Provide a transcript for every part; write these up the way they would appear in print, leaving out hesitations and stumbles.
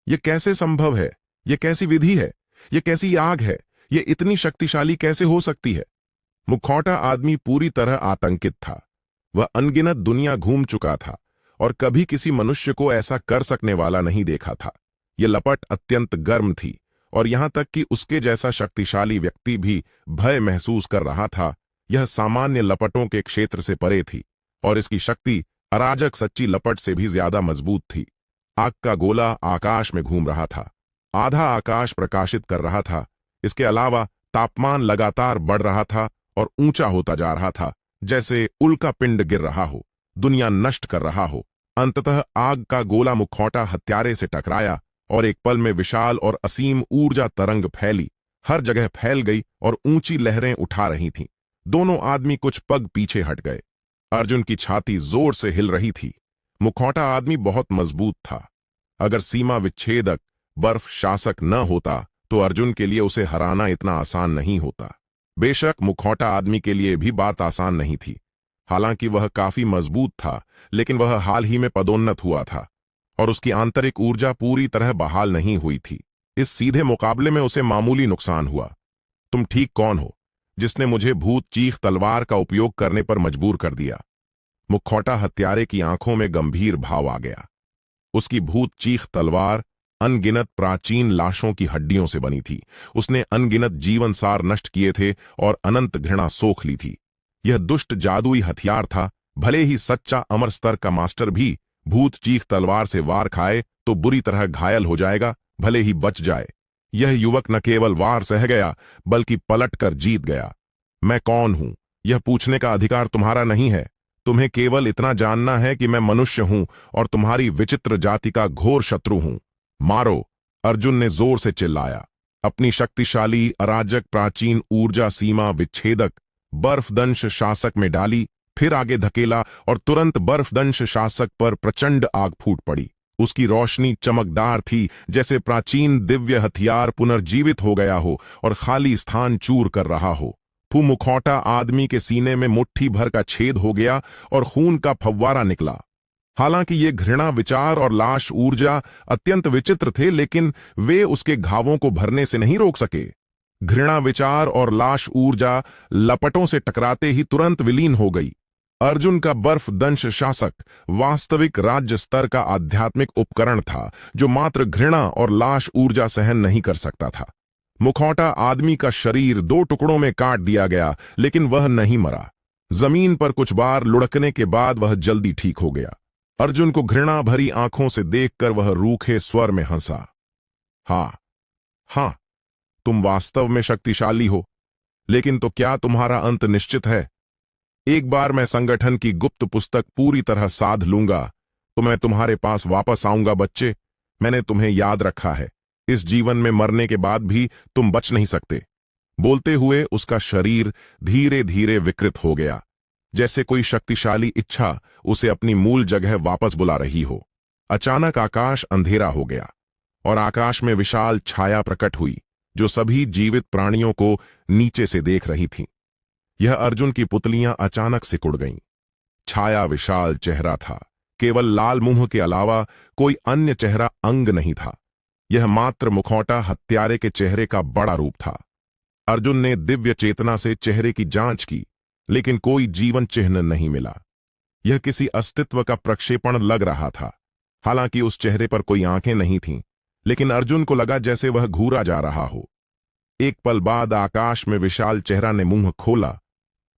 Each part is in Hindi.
ये कैसे संभव है? ये कैसी विधि है? ये कैसी आग है? ये इतनी शक्तिशाली कैसे हो सकती है? मुखौटा आदमी पूरी तरह आतंकित था। वह अनगिनत दुनिया घूम चुका था और कभी किसी मनुष्य को ऐसा कर सकने वाला नहीं देखा था। यह लपट अत्यंत गर्म थी और यहां तक कि उसके जैसा शक्तिशाली व्यक्ति भी भय महसूस कर रहा था। यह सामान्य लपटों के क्षेत्र से परे थी और इसकी शक्ति अराजक सच्ची लपट से भी ज्यादा मजबूत थी। आग का गोला आकाश में घूम रहा था। आधा आकाश प्रकाशित कर रहा था। इसके अलावा तापमान लगातार बढ़ रहा था और ऊंचा होता जा रहा था, जैसे उल्का पिंड गिर रहा हो, दुनिया नष्ट कर रहा हो। अंततः आग का गोला मुखौटा हत्यारे से टकराया और एक पल में विशाल और असीम ऊर्जा तरंग फैली, हर जगह फैल गई और ऊंची लहरें उठा रही थीं। दोनों आदमी कुछ पग पीछे हट गए। अर्जुन की छाती जोर से हिल रही थी। मुखौटा आदमी बहुत मजबूत था। अगर सीमा विच्छेदक बर्फ शासक न होता तो अर्जुन के लिए उसे हराना इतना आसान नहीं होता। बेशक मुखौटा आदमी के लिए भी बात आसान नहीं थी। हालांकि वह काफी मजबूत था, लेकिन वह हाल ही में पदोन्नत हुआ था और उसकी आंतरिक ऊर्जा पूरी तरह बहाल नहीं हुई थी। इस सीधे मुकाबले में उसे मामूली नुकसान हुआ। तुम ठीक कौन हो जिसने मुझे भूत चीख तलवार का उपयोग करने पर मजबूर कर दिया? मुखौटा हत्यारे की आंखों में गंभीर भाव आ गया। उसकी भूत चीख तलवार अनगिनत प्राचीन लाशों की हड्डियों से बनी थी। उसने अनगिनत जीवन सार नष्ट किए थे और अनंत घृणा सोख ली थी। यह दुष्ट जादुई हथियार था। भले ही सच्चा अमर स्तर का मास्टर भी भूत चीख तलवार से वार खाए तो बुरी तरह घायल हो जाएगा, भले ही बच जाए। यह युवक न केवल वार सह गया बल्कि पलट कर जीत गया। मैं कौन हूं, यह पूछने का अधिकार तुम्हारा नहीं है। तुम्हें केवल इतना जानना है कि मैं मनुष्य हूं और तुम्हारी विचित्र जाति का घोर शत्रु हूं। मारो! अर्जुन ने जोर से चिल्लाया। अपनी शक्तिशाली अराजक प्राचीन ऊर्जा सीमा विच्छेदक बर्फदंश शासक में डाली, फिर आगे धकेला और तुरंत बर्फदंश शासक पर प्रचंड आग फूट पड़ी। उसकी रोशनी चमकदार थी, जैसे प्राचीन दिव्य हथियार पुनर्जीवित हो गया हो और खाली स्थान चूर कर रहा हो। मुखौटा आदमी के सीने में मुट्ठी भर का छेद हो गया और खून का फव्वारा निकला। हालांकि ये घृणा विचार और लाश ऊर्जा अत्यंत विचित्र थे, लेकिन वे उसके घावों को भरने से नहीं रोक सके। घृणा विचार और लाश ऊर्जा लपटों से टकराते ही तुरंत विलीन हो गई। अर्जुन का बर्फदंश शासक वास्तविक राज्य स्तर का आध्यात्मिक उपकरण था, जो मात्र घृणा और लाश ऊर्जा सहन नहीं कर सकता था। मुखौटा आदमी का शरीर 2 टुकड़ों में काट दिया गया, लेकिन वह नहीं मरा। जमीन पर कुछ बार लुढ़कने के बाद वह जल्दी ठीक हो गया। अर्जुन को घृणा भरी आंखों से देखकर वह रूखे स्वर में हंसा। हाँ, तुम वास्तव में शक्तिशाली हो, लेकिन तो क्या तुम्हारा अंत निश्चित है? एक बार मैं संगठन की गुप्त पुस्तक पूरी तरह साध लूंगा तो मैं तुम्हारे पास वापस आऊंगा बच्चे। मैंने तुम्हें याद रखा है। इस जीवन में मरने के बाद भी तुम बच नहीं सकते। बोलते हुए उसका शरीर धीरे धीरे विकृत हो गया, जैसे कोई शक्तिशाली इच्छा उसे अपनी मूल जगह वापस बुला रही हो। अचानक आकाश अंधेरा हो गया और आकाश में विशाल छाया प्रकट हुई, जो सभी जीवित प्राणियों को नीचे से देख रही थी। यह अर्जुन की पुतलियां अचानक सिकुड़ गईं। छाया विशाल चेहरा था। केवल लाल मुंह के अलावा कोई अन्य चेहरा अंग नहीं था। यह मात्र मुखौटा हत्यारे के चेहरे का बड़ा रूप था। अर्जुन ने दिव्य चेतना से चेहरे की जांच की, लेकिन कोई जीवन चिन्ह नहीं मिला। यह किसी अस्तित्व का प्रक्षेपण लग रहा था। हालांकि उस चेहरे पर कोई आंखें नहीं थीं, लेकिन अर्जुन को लगा जैसे वह घूरा जा रहा हो। एक पल बाद आकाश में विशाल चेहरा ने मुंह खोला।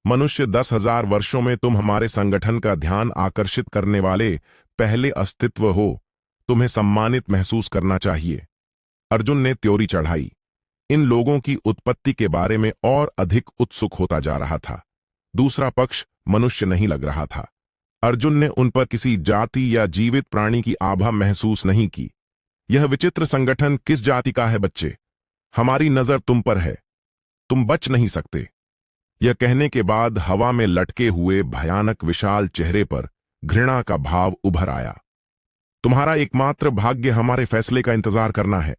मनुष्य, 10,000 वर्षों में तुम हमारे संगठन का ध्यान आकर्षित करने वाले पहले अस्तित्व हो। तुम्हें सम्मानित महसूस करना चाहिए। अर्जुन ने त्योरी चढ़ाई। इन लोगों की उत्पत्ति के बारे में और अधिक उत्सुक होता जा रहा था। दूसरा पक्ष मनुष्य नहीं लग रहा था। अर्जुन ने उन पर किसी जाति या जीवित प्राणी की आभा महसूस नहीं की। यह विचित्र संगठन किस जाति का है बच्चे? हमारी नजर तुम पर है। तुम बच नहीं सकते। यह कहने के बाद हवा में लटके हुए भयानक विशाल चेहरे पर घृणा का भाव उभर आया। तुम्हारा एकमात्र भाग्य हमारे फैसले का इंतजार करना है।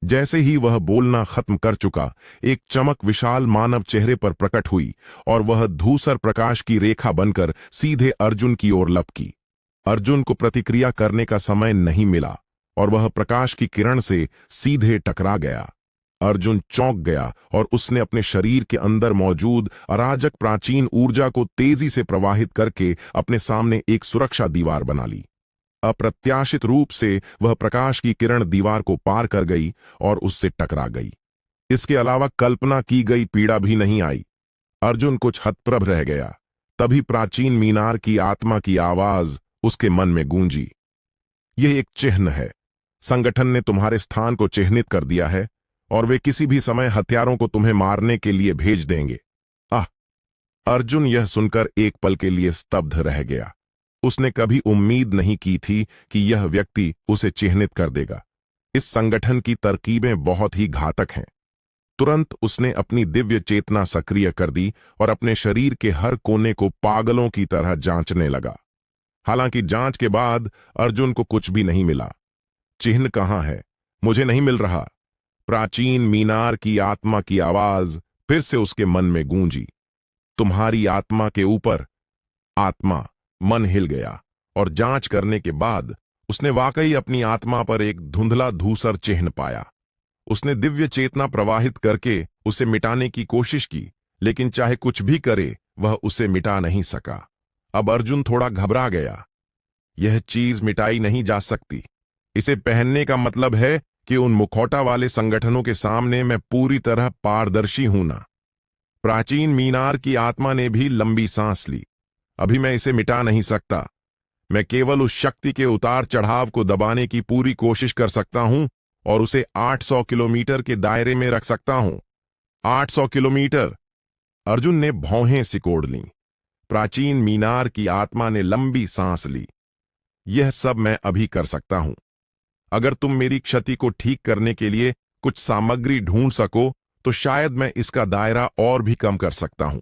जैसे ही वह बोलना खत्म कर चुका, एक चमक विशाल मानव चेहरे पर प्रकट हुई और वह धूसर प्रकाश की रेखा बनकर सीधे अर्जुन की ओर लपकी। अर्जुन को प्रतिक्रिया करने का समय नहीं मिला। और वह प्रकाश की किरण से सीधे टकरा गया। अर्जुन चौंक गया और उसने अपने शरीर के अंदर मौजूद अराजक प्राचीन ऊर्जा को तेजी से प्रवाहित करके अपने सामने एक सुरक्षा दीवार बना ली। अप्रत्याशित रूप से वह प्रकाश की किरण दीवार को पार कर गई और उससे टकरा गई। इसके अलावा कल्पना की गई पीड़ा भी नहीं आई। अर्जुन कुछ हतप्रभ रह गया। तभी प्राचीन मीनार की आत्मा की आवाज उसके मन में गूंजी। यह एक चिन्ह है। संगठन ने तुम्हारे स्थान को चिह्नित कर दिया है और वे किसी भी समय हथियारों को तुम्हें मारने के लिए भेज देंगे। आह! अर्जुन यह सुनकर एक पल के लिए स्तब्ध रह गया। उसने कभी उम्मीद नहीं की थी कि यह व्यक्ति उसे चिह्नित कर देगा। इस संगठन की तरकीबें बहुत ही घातक हैं। तुरंत उसने अपनी दिव्य चेतना सक्रिय कर दी और अपने शरीर के हर कोने को पागलों की तरह जांचने लगा। हालांकि जांच के बाद अर्जुन को कुछ भी नहीं मिला। चिन्ह कहाँ है? मुझे नहीं मिल रहा। प्राचीन मीनार की आत्मा की आवाज फिर से उसके मन में गूंजी। तुम्हारी आत्मा के ऊपर। आत्मा। मन हिल गया और जांच करने के बाद उसने वाकई अपनी आत्मा पर एक धुंधला धूसर चिन्ह पाया। उसने दिव्य चेतना प्रवाहित करके उसे मिटाने की कोशिश की, लेकिन चाहे कुछ भी करे वह उसे मिटा नहीं सका। अब अर्जुन थोड़ा घबरा गया। यह चीज मिटाई नहीं जा सकती। इसे पहनने का मतलब है कि उन मुखौटा वाले संगठनों के सामने मैं पूरी तरह पारदर्शी हूं ना। प्राचीन मीनार की आत्मा ने भी लंबी सांस ली। अभी मैं इसे मिटा नहीं सकता। मैं केवल उस शक्ति के उतार चढ़ाव को दबाने की पूरी कोशिश कर सकता हूं और उसे 800 किलोमीटर के दायरे में रख सकता हूं। 800 किलोमीटर! अर्जुन ने भौहें सिकोड़ लीं। प्राचीन मीनार की आत्मा ने लंबी सांस ली। यह सब मैं अभी कर सकता हूं। अगर तुम मेरी क्षति को ठीक करने के लिए कुछ सामग्री ढूंढ सको तो शायद मैं इसका दायरा और भी कम कर सकता हूं।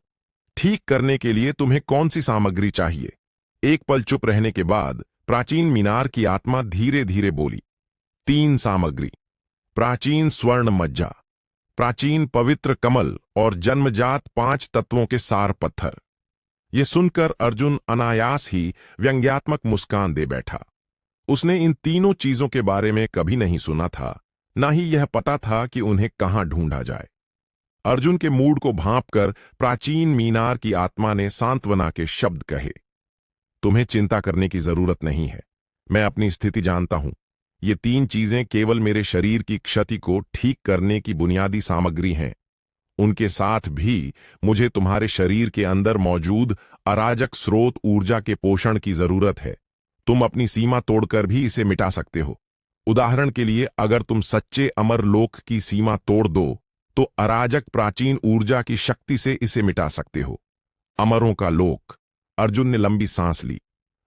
ठीक करने के लिए तुम्हें कौन सी सामग्री चाहिए? एक पल चुप रहने के बाद प्राचीन मीनार की आत्मा धीरे धीरे बोली। 3 सामग्री। प्राचीन स्वर्ण मज्जा, प्राचीन पवित्र कमल और जन्मजात 5 तत्वों के सार पत्थर। यह सुनकर अर्जुन अनायास ही व्यंग्यात्मक मुस्कान दे बैठा। उसने इन तीनों चीजों के बारे में कभी नहीं सुना था, ना ही यह पता था कि उन्हें कहां ढूंढा जाए। अर्जुन के मूड को भांपकर प्राचीन मीनार की आत्मा ने सांत्वना के शब्द कहे। तुम्हें चिंता करने की जरूरत नहीं है। मैं अपनी स्थिति जानता हूं। ये 3 चीजें केवल मेरे शरीर की क्षति को ठीक करने की बुनियादी सामग्री हैं। उनके साथ भी मुझे तुम्हारे शरीर के अंदर मौजूद अराजक स्रोत ऊर्जा के पोषण की जरूरत है। तुम अपनी सीमा तोड़कर भी इसे मिटा सकते हो। उदाहरण के लिए, अगर तुम सच्चे अमर लोक की सीमा तोड़ दो तो अराजक प्राचीन ऊर्जा की शक्ति से इसे मिटा सकते हो। अमरों का लोक। अर्जुन ने लंबी सांस ली।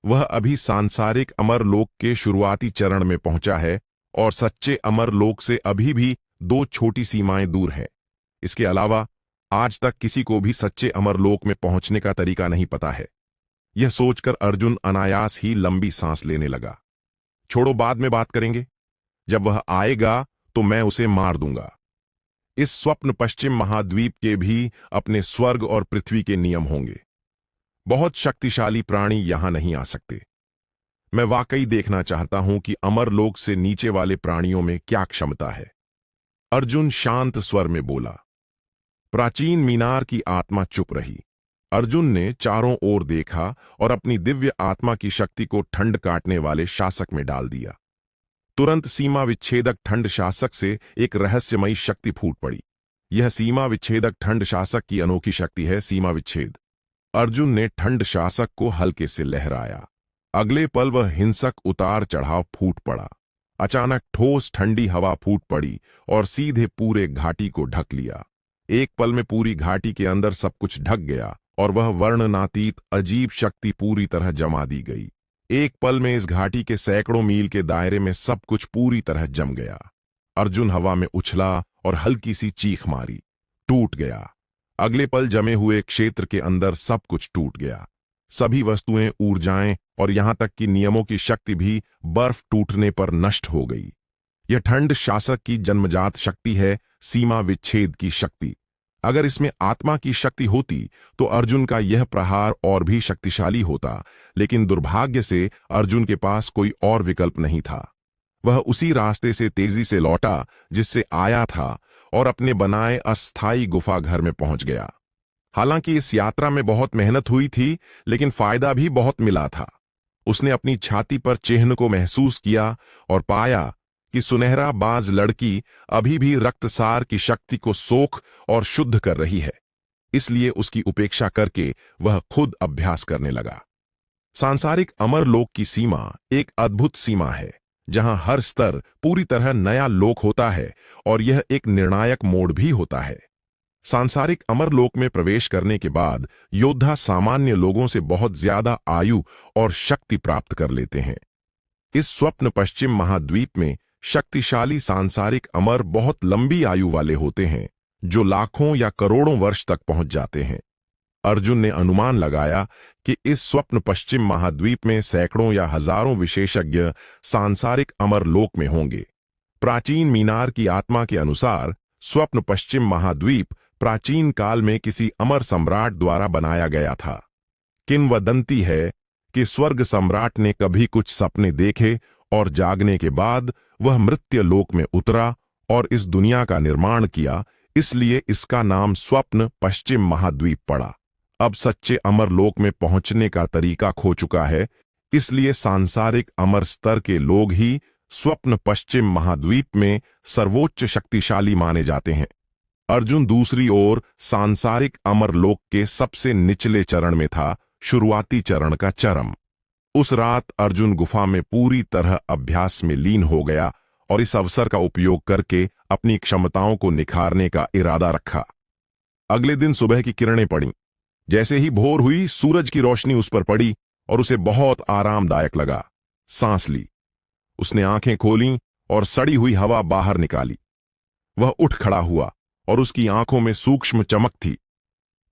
वह अभी सांसारिक अमर लोक के शुरुआती चरण में पहुंचा है और सच्चे अमर लोक से अभी भी 2 छोटी सीमाएं दूर है। इसके अलावा आज तक किसी को भी सच्चे अमर लोक में पहुंचने का तरीका नहीं पता है। यह सोचकर अर्जुन अनायास ही लंबी सांस लेने लगा। छोड़ो, बाद में बात करेंगे। जब वह आएगा तो मैं उसे मार दूंगा। इस स्वप्न पश्चिम महाद्वीप के भी अपने स्वर्ग और पृथ्वी के नियम होंगे। बहुत शक्तिशाली प्राणी यहां नहीं आ सकते। मैं वाकई देखना चाहता हूं कि अमरलोक से नीचे वाले प्राणियों में क्या क्षमता है। अर्जुन शांत स्वर में बोला। प्राचीन मीनार की आत्मा चुप रही। अर्जुन ने चारों ओर देखा और अपनी दिव्य आत्मा की शक्ति को ठंड काटने वाले शासक में डाल दिया। तुरंत सीमा विच्छेदक ठंड शासक से एक रहस्यमयी शक्ति फूट पड़ी। यह सीमा विच्छेदक ठंड शासक की अनोखी शक्ति है, सीमा विच्छेद। अर्जुन ने ठंड शासक को हल्के से लहराया। अगले पल वह हिंसक उतार चढ़ाव फूट पड़ा। अचानक ठोस ठंडी हवा फूट पड़ी और सीधे पूरे घाटी को ढक लिया। एक पल में पूरी घाटी के अंदर सब कुछ ढक गया और वह वर्णनातीत अजीब शक्ति पूरी तरह जमा दी गई। एक पल में इस घाटी के सैकड़ों मील के दायरे में सब कुछ पूरी तरह जम गया। अर्जुन हवा में उछला और हल्की सी चीख मारी। टूट गया। अगले पल जमे हुए क्षेत्र के अंदर सब कुछ टूट गया। सभी वस्तुएं, ऊर्जाएं और यहां तक कि नियमों की शक्ति भी बर्फ टूटने पर नष्ट हो गई। यह ठंड शासक की जन्मजात शक्ति है, सीमा विच्छेद की शक्ति। अगर इसमें आत्मा की शक्ति होती तो अर्जुन का यह प्रहार और भी शक्तिशाली होता, लेकिन दुर्भाग्य से अर्जुन के पास कोई और विकल्प नहीं था। वह उसी रास्ते से तेजी से लौटा जिससे आया था और अपने बनाए अस्थायी गुफा घर में पहुंच गया। हालांकि इस यात्रा में बहुत मेहनत हुई थी, लेकिन फायदा भी बहुत मिला था। उसने अपनी छाती पर चिन्ह को महसूस किया और पाया कि सुनहरा बाज लड़की अभी भी रक्तसार की शक्ति को सोख और शुद्ध कर रही है। इसलिए उसकी उपेक्षा करके वह खुद अभ्यास करने लगा। सांसारिक अमरलोक की सीमा एक अद्भुत सीमा है, जहां हर स्तर पूरी तरह नया लोक होता है और यह एक निर्णायक मोड़ भी होता है। सांसारिक अमरलोक में प्रवेश करने के बाद योद्धा सामान्य लोगों से बहुत ज्यादा आयु और शक्ति प्राप्त कर लेते हैं। इस स्वप्न पश्चिम महाद्वीप में शक्तिशाली सांसारिक अमर बहुत लंबी आयु वाले होते हैं, जो लाखों या करोड़ों वर्ष तक पहुंच जाते हैं। अर्जुन ने अनुमान लगाया कि इस स्वप्न पश्चिम महाद्वीप में सैकड़ों या हजारों विशेषज्ञ सांसारिक अमरलोक में होंगे। प्राचीन मीनार की आत्मा के अनुसार स्वप्न पश्चिम महाद्वीप प्राचीन काल में किसी अमर सम्राट द्वारा बनाया गया था। किंवदंती है कि स्वर्ग सम्राट ने कभी कुछ सपने देखे और जागने के बाद वह मृत्यु लोक में उतरा और इस दुनिया का निर्माण किया, इसलिए इसका नाम स्वप्न पश्चिम महाद्वीप पड़ा। अब सच्चे अमर लोक में पहुंचने का तरीका खो चुका है, इसलिए सांसारिक अमर स्तर के लोग ही स्वप्न पश्चिम महाद्वीप में सर्वोच्च शक्तिशाली माने जाते हैं। अर्जुन दूसरी ओर सांसारिक अमर लोक के सबसे निचले चरण में था, शुरुआती चरण का चरम। उस रात अर्जुन गुफा में पूरी तरह अभ्यास में लीन हो गया और इस अवसर का उपयोग करके अपनी क्षमताओं को निखारने का इरादा रखा। अगले दिन सुबह की किरणें पड़ीं। जैसे ही भोर हुई, सूरज की रोशनी उस पर पड़ी और उसे बहुत आरामदायक लगा। सांस ली, उसने आंखें खोलीं और सड़ी हुई हवा बाहर निकाली। वह उठ खड़ा हुआ और उसकी आंखों में सूक्ष्म चमक थी।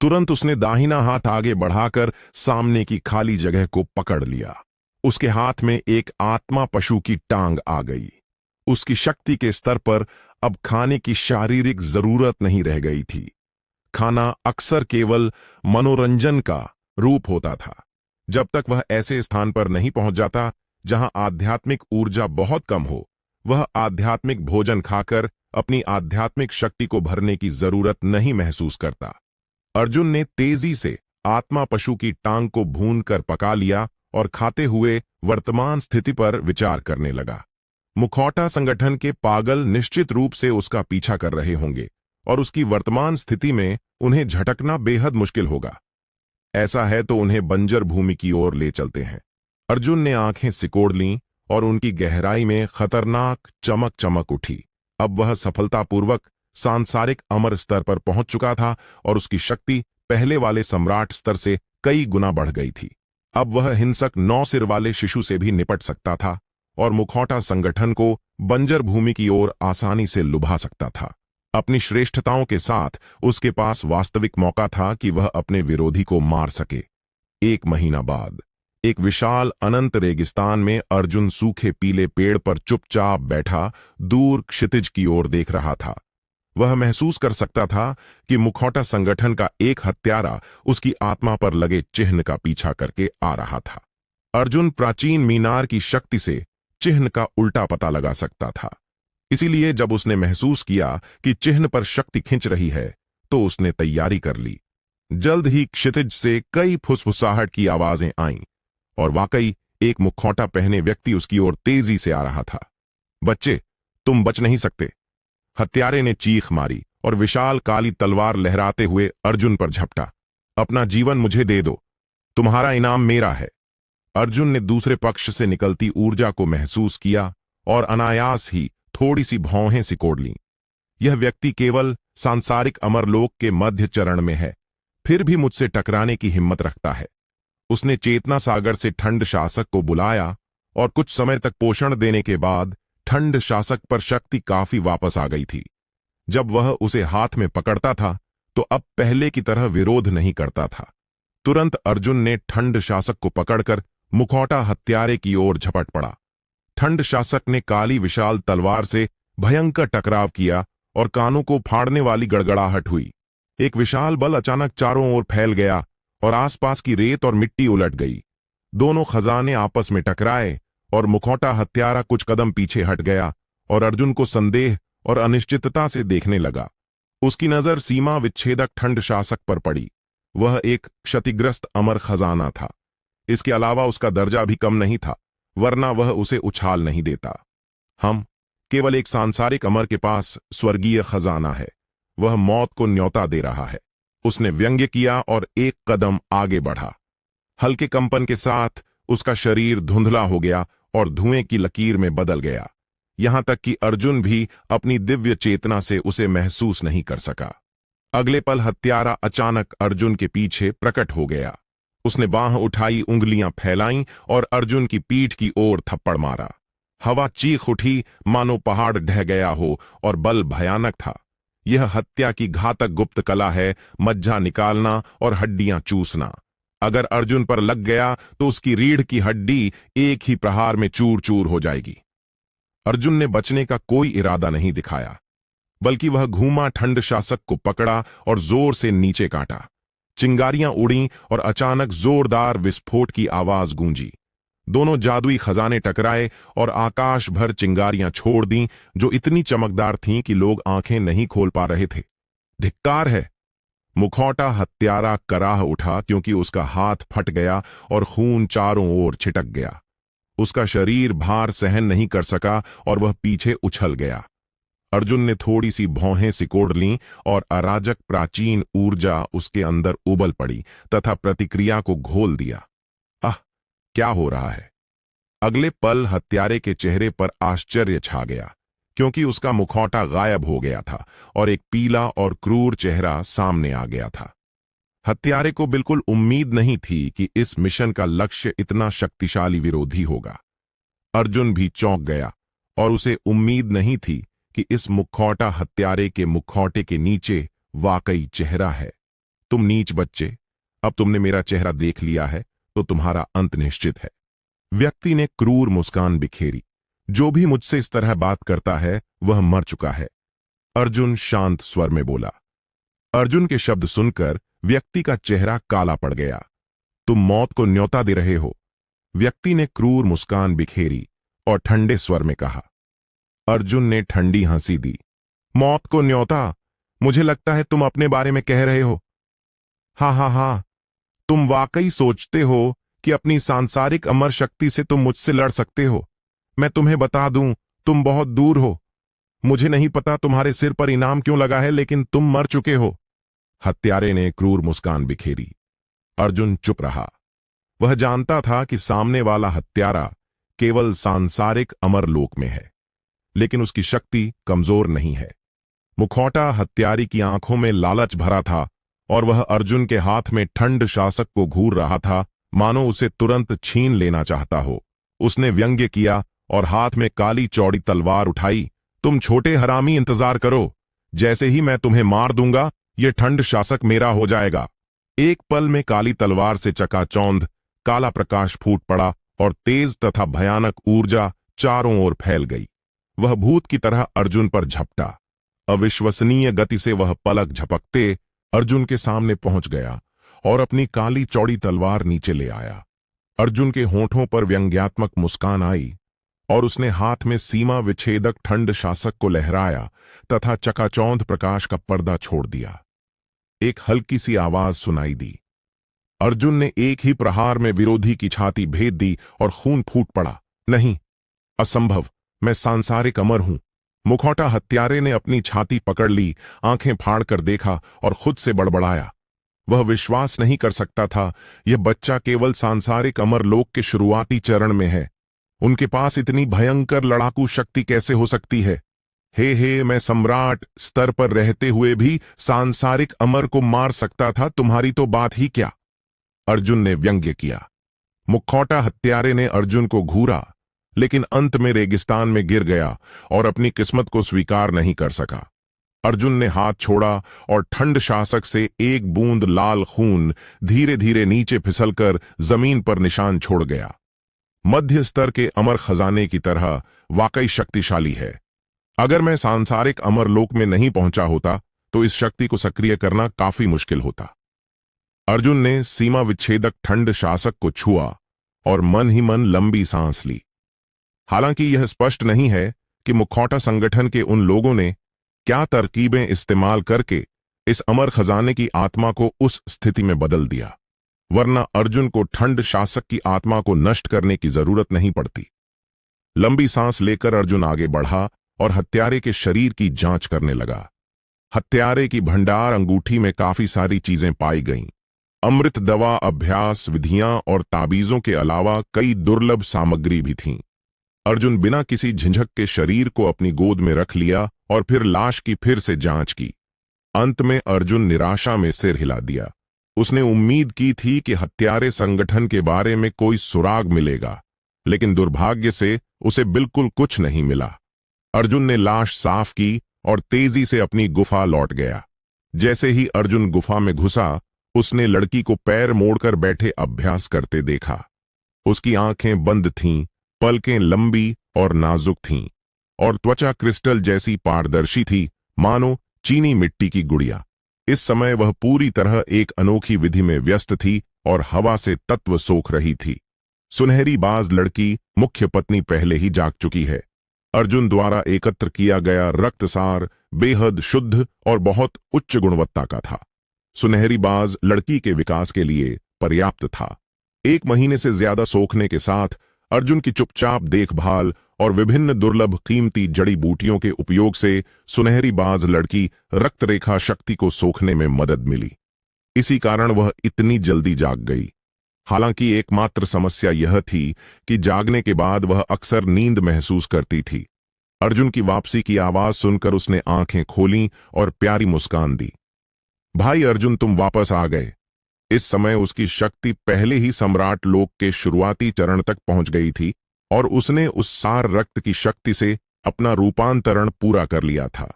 तुरंत उसने दाहिना हाथ आगे बढ़ाकर सामने की खाली जगह को पकड़ लिया। उसके हाथ में एक आत्मा पशु की टांग आ गई। उसकी शक्ति के स्तर पर अब खाने की शारीरिक जरूरत नहीं रह गई थी। खाना अक्सर केवल मनोरंजन का रूप होता था। जब तक वह ऐसे स्थान पर नहीं पहुंच जाता जहां आध्यात्मिक ऊर्जा बहुत कम हो, वह आध्यात्मिक भोजन खाकर अपनी आध्यात्मिक शक्ति को भरने की जरूरत नहीं महसूस करता। अर्जुन ने तेजी से आत्मा पशु की टांग को भूनकर पका लिया और खाते हुए वर्तमान स्थिति पर विचार करने लगा। मुखौटा संगठन के पागल निश्चित रूप से उसका पीछा कर रहे होंगे और उसकी वर्तमान स्थिति में उन्हें झटकना बेहद मुश्किल होगा। ऐसा है तो उन्हें बंजर भूमि की ओर ले चलते हैं। अर्जुन ने आंखें सिकोड़ लीं और उनकी गहराई में खतरनाक चमक चमक उठी। अब वह सफलतापूर्वक सांसारिक अमर स्तर पर पहुंच चुका था और उसकी शक्ति पहले वाले सम्राट स्तर से कई गुना बढ़ गई थी। अब वह हिंसक 9 सिर वाले शिशु से भी निपट सकता था और मुखौटा संगठन को बंजर भूमि की ओर आसानी से लुभा सकता था। अपनी श्रेष्ठताओं के साथ उसके पास वास्तविक मौका था कि वह अपने विरोधी को मार सके। 1 महीना बाद एक विशाल अनंत रेगिस्तान में अर्जुन सूखे पीले पेड़ पर चुपचाप बैठा दूर क्षितिज की ओर देख रहा था। वह महसूस कर सकता था कि मुखौटा संगठन का एक हत्यारा उसकी आत्मा पर लगे चिन्ह का पीछा करके आ रहा था। अर्जुन प्राचीन मीनार की शक्ति से चिन्ह का उल्टा पता लगा सकता था। इसीलिए जब उसने महसूस किया कि चिन्ह पर शक्ति खिंच रही है, तो उसने तैयारी कर ली। जल्द ही क्षितिज से कई फुसफुसाहट की आवाजें आईं और वाकई एक मुखौटा पहने व्यक्ति उसकी ओर तेजी से आ रहा था। बच्चे, तुम बच नहीं सकते। हत्यारे ने चीख मारी और विशाल काली तलवार लहराते हुए अर्जुन पर झपटा। अपना जीवन मुझे दे दो, तुम्हारा इनाम मेरा है। अर्जुन ने दूसरे पक्ष से निकलती ऊर्जा को महसूस किया और अनायास ही थोड़ी सी भौहें सिकोड़ लीं। यह व्यक्ति केवल सांसारिक अमरलोक के मध्य चरण में है, फिर भी मुझसे टकराने की हिम्मत रखता है। उसने चेतना सागर से ठंड शासक को बुलाया और कुछ समय तक पोषण देने के बाद ठंड शासक पर शक्ति काफी वापस आ गई थी। जब वह उसे हाथ में पकड़ता था तो अब पहले की तरह विरोध नहीं करता था। तुरंत अर्जुन ने ठंड शासक को पकड़कर मुखौटा हत्यारे की ओर झपट पड़ा। ठंड शासक ने काली विशाल तलवार से भयंकर टकराव किया और कानों को फाड़ने वाली गड़गड़ाहट हुई। एक विशाल बल अचानक चारों ओर फैल गया और आसपास की रेत और मिट्टी उलट गई। दोनों खजाने आपस में टकराए और मुखौटा हत्यारा कुछ कदम पीछे हट गया और अर्जुन को संदेह और अनिश्चितता से देखने लगा। उसकी नजर सीमा विच्छेदक ठंड शासक पर पड़ी। वह एक क्षतिग्रस्त अमर खजाना था। इसके अलावा उसका दर्जा भी कम नहीं था, वरना वह उसे उछाल नहीं देता। हम केवल एक सांसारिक अमर के पास स्वर्गीय खजाना है। वह मौत को न्योता दे रहा है। उसने व्यंग्य किया और एक कदम आगे बढ़ा। हल्के कंपन के साथ उसका शरीर धुंधला हो गया और धुएं की लकीर में बदल गया, यहां तक कि अर्जुन भी अपनी दिव्य चेतना से उसे महसूस नहीं कर सका। अगले पल हत्यारा अचानक अर्जुन के पीछे प्रकट हो गया। उसने बांह उठाई, उंगलियां फैलाईं और अर्जुन की पीठ की ओर थप्पड़ मारा। हवा चीख उठी, मानो पहाड़ ढह गया हो, और बल भयानक था। यह हत्या की घातक गुप्त कला है, मज्जा निकालना और हड्डियां चूसना। अगर अर्जुन पर लग गया तो उसकी रीढ़ की हड्डी एक ही प्रहार में चूर चूर हो जाएगी। अर्जुन ने बचने का कोई इरादा नहीं दिखाया, बल्कि वह घूमा, ठंड शासक को पकड़ा और जोर से नीचे काटा। चिंगारियां उड़ीं और अचानक जोरदार विस्फोट की आवाज गूंजी। दोनों जादुई खजाने टकराए और आकाश भर चिंगारियां छोड़ दीं, जो इतनी चमकदार थीं कि लोग आंखें नहीं खोल पा रहे थे। धिक्कार है! मुखौटा हत्यारा कराह उठा, क्योंकि उसका हाथ फट गया और खून चारों ओर छिटक गया। उसका शरीर भार सहन नहीं कर सका और वह पीछे उछल गया। अर्जुन ने थोड़ी सी भौहें सिकोड़ लीं और अराजक प्राचीन ऊर्जा उसके अंदर उबल पड़ी तथा प्रतिक्रिया को घोल दिया। आह, क्या हो रहा है! अगले पल हत्यारे के चेहरे पर आश्चर्य छा गया, क्योंकि उसका मुखौटा गायब हो गया था और एक पीला और क्रूर चेहरा सामने आ गया था। हत्यारे को बिल्कुल उम्मीद नहीं थी कि इस मिशन का लक्ष्य इतना शक्तिशाली विरोधी होगा। अर्जुन भी चौंक गया और उसे उम्मीद नहीं थी कि इस मुखौटा हत्यारे के मुखौटे के नीचे वाकई चेहरा है। तुम नीच बच्चे, अब तुमने मेरा चेहरा देख लिया है तो तुम्हारा अंत निश्चित है। व्यक्ति ने क्रूर मुस्कान बिखेरी। जो भी मुझसे इस तरह बात करता है वह मर चुका है, अर्जुन शांत स्वर में बोला। अर्जुन के शब्द सुनकर व्यक्ति का चेहरा काला पड़ गया। तुम मौत को न्योता दे रहे हो, व्यक्ति ने क्रूर मुस्कान बिखेरी और ठंडे स्वर में कहा। अर्जुन ने ठंडी हंसी दी। मौत को न्योता? मुझे लगता है तुम अपने बारे में कह रहे हो। हाँ, तुम वाकई सोचते हो कि अपनी सांसारिक अमर शक्ति से तुम मुझसे लड़ सकते हो? मैं तुम्हें बता दूं, तुम बहुत दूर हो। मुझे नहीं पता तुम्हारे सिर पर इनाम क्यों लगा है, लेकिन तुम मर चुके हो। हत्यारे ने क्रूर मुस्कान बिखेरी। अर्जुन चुप रहा। वह जानता था कि सामने वाला हत्यारा केवल सांसारिक अमर लोक में है, लेकिन उसकी शक्ति कमजोर नहीं है। मुखौटा हत्यारी की आंखों में लालच भरा था और वह अर्जुन के हाथ में ठंड शासक को घूर रहा था, मानो उसे तुरंत छीन लेना चाहता हो। उसने व्यंग्य किया और हाथ में काली चौड़ी तलवार उठाई। तुम छोटे हरामी, इंतजार करो। जैसे ही मैं तुम्हें मार दूंगा, ये ठंड शासक मेरा हो जाएगा। एक पल में काली तलवार से चकाचौंध काला प्रकाश फूट पड़ा और तेज तथा भयानक ऊर्जा चारों ओर फैल गई। वह भूत की तरह अर्जुन पर झपटा। अविश्वसनीय गति से वह पलक झपकते अर्जुन के सामने पहुंच गया और अपनी काली चौड़ी तलवार नीचे ले आया। अर्जुन के होठों पर व्यंग्यात्मक मुस्कान आई और उसने हाथ में सीमा विच्छेदक ठंड शासक को लहराया तथा चकाचौंध प्रकाश का पर्दा छोड़ दिया। एक हल्की सी आवाज सुनाई दी। अर्जुन ने एक ही प्रहार में विरोधी की छाती भेद दी और खून फूट पड़ा। नहीं, असंभव, मैं सांसारिक अमर हूं। मुखौटा हत्यारे ने अपनी छाती पकड़ ली, आंखें फाड़कर देखा और खुद से बड़बड़ाया। वह विश्वास नहीं कर सकता था, यह बच्चा केवल सांसारिक अमर लोक के शुरुआती चरण में है। उनके पास इतनी भयंकर लड़ाकू शक्ति कैसे हो सकती है? हे, मैं सम्राट स्तर पर रहते हुए भी सांसारिक अमर को मार सकता था, तुम्हारी तो बात ही क्या? अर्जुन ने व्यंग्य किया। मुखौटा हत्यारे ने अर्जुन को घूरा, लेकिन अंत में रेगिस्तान में गिर गया और अपनी किस्मत को स्वीकार नहीं कर सका। अर्जुन ने हाथ छोड़ा और ठंड शासक से एक बूंद लाल खून धीरे धीरे नीचे फिसलकर जमीन पर निशान छोड़ गया। मध्य स्तर के अमर खजाने की तरह वाकई शक्तिशाली है। अगर मैं सांसारिक अमर लोक में नहीं पहुंचा होता तो इस शक्ति को सक्रिय करना काफी मुश्किल होता। अर्जुन ने सीमा विच्छेदक ठंड शासक को छुआ और मन ही मन लंबी सांस ली। हालांकि यह स्पष्ट नहीं है कि मुखौटा संगठन के उन लोगों ने क्या तरकीबें इस्तेमाल करके इस अमर खजाने की आत्मा को उस स्थिति में बदल दिया, वरना अर्जुन को ठंड शासक की आत्मा को नष्ट करने की जरूरत नहीं पड़ती। लंबी सांस लेकर अर्जुन आगे बढ़ा और हत्यारे के शरीर की जांच करने लगा। हत्यारे की भंडार अंगूठी में काफी सारी चीजें पाई गईं। अमृत दवा, अभ्यास विधियां और ताबीजों के अलावा कई दुर्लभ सामग्री भी थीं। अर्जुन बिना किसी झिझक के शरीर को अपनी गोद में रख लिया और फिर लाश की फिर से जांच की। अंत में अर्जुन निराशा में सिर हिला दिया। उसने उम्मीद की थी कि हत्यारे संगठन के बारे में कोई सुराग मिलेगा, लेकिन दुर्भाग्य से उसे बिल्कुल कुछ नहीं मिला। अर्जुन ने लाश साफ की और तेजी से अपनी गुफा लौट गया। जैसे ही अर्जुन गुफा में घुसा, उसने लड़की को पैर मोड़कर बैठे अभ्यास करते देखा। उसकी आंखें बंद थीं, पलकें लंबी और नाजुक थीं, और त्वचा क्रिस्टल जैसी पारदर्शी थी, मानो चीनी मिट्टी की गुड़िया। इस समय वह पूरी तरह एक अनोखी विधि में व्यस्त थी और हवा से तत्व सोख रही थी। सुनहरी बाज लड़की, मुख्य पत्नी, पहले ही जाग चुकी है। अर्जुन द्वारा एकत्र किया गया रक्तसार बेहद शुद्ध और बहुत उच्च गुणवत्ता का था। सुनहरी बाज लड़की के विकास के लिए पर्याप्त था। 1 महीने से ज्यादा सोखने के साथ अर्जुन की चुपचाप देखभाल और विभिन्न दुर्लभ कीमती जड़ी बूटियों के उपयोग से सुनहरी बाज लड़की रक्तरेखा शक्ति को सोखने में मदद मिली। इसी कारण वह इतनी जल्दी जाग गई। हालांकि एकमात्र समस्या यह थी कि जागने के बाद वह अक्सर नींद महसूस करती थी। अर्जुन की वापसी की आवाज सुनकर उसने आंखें खोलीं और प्यारी मुस्कान दी। भाई अर्जुन, तुम वापस आ गए। इस समय उसकी शक्ति पहले ही सम्राट लोक के शुरुआती चरण तक पहुंच गई थी और उसने उस सार रक्त की शक्ति से अपना रूपांतरण पूरा कर लिया था।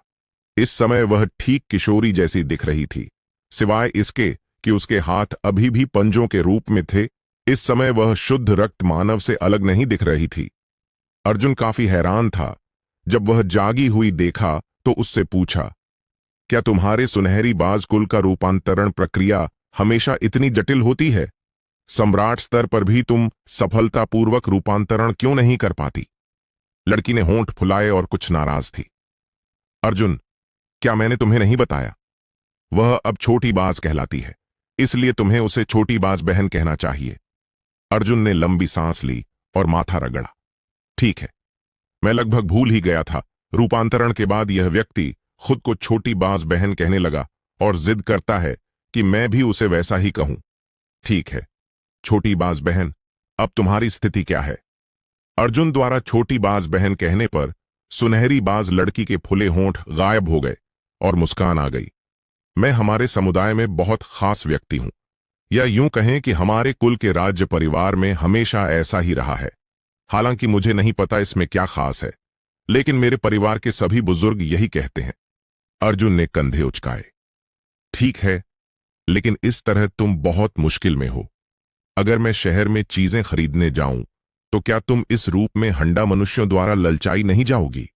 इस समय वह ठीक किशोरी जैसी दिख रही थी, सिवाय इसके कि उसके हाथ अभी भी पंजों के रूप में थे। इस समय वह शुद्ध रक्त मानव से अलग नहीं दिख रही थी। अर्जुन काफी हैरान था। जब वह जागी हुई देखा तो उससे पूछा, क्या तुम्हारे सुनहरी बाज कुल का रूपांतरण प्रक्रिया हमेशा इतनी जटिल होती है? सम्राट स्तर पर भी तुम सफलतापूर्वक रूपांतरण क्यों नहीं कर पाती? लड़की ने होंठ फुलाए और कुछ नाराज थी। अर्जुन, क्या मैंने तुम्हें नहीं बताया? वह अब छोटी बाज कहलाती है, इसलिए तुम्हें उसे छोटी बाज बहन कहना चाहिए। अर्जुन ने लंबी सांस ली और माथा रगड़ा। ठीक है, मैं लगभग भूल ही गया था। रूपांतरण के बाद यह व्यक्ति खुद को छोटी बाज बहन कहने लगा और जिद करता है कि मैं भी उसे वैसा ही कहूं। ठीक है, छोटी बाज बहन, अब तुम्हारी स्थिति क्या है? अर्जुन द्वारा छोटी बाज बहन कहने पर सुनहरी बाज लड़की के फुले होंठ गायब हो गए और मुस्कान आ गई। मैं हमारे समुदाय में बहुत खास व्यक्ति हूं, या यूं कहें कि हमारे कुल के राज्य परिवार में हमेशा ऐसा ही रहा है। हालांकि मुझे नहीं पता इसमें क्या खास है, लेकिन मेरे परिवार के सभी बुजुर्ग यही कहते हैं। अर्जुन ने कंधे उचकाए। ठीक है, लेकिन इस तरह तुम बहुत मुश्किल में हो। अगर मैं शहर में चीजें खरीदने जाऊं तो क्या तुम इस रूप में हंडा मनुष्यों द्वारा ललचाई नहीं जाओगी?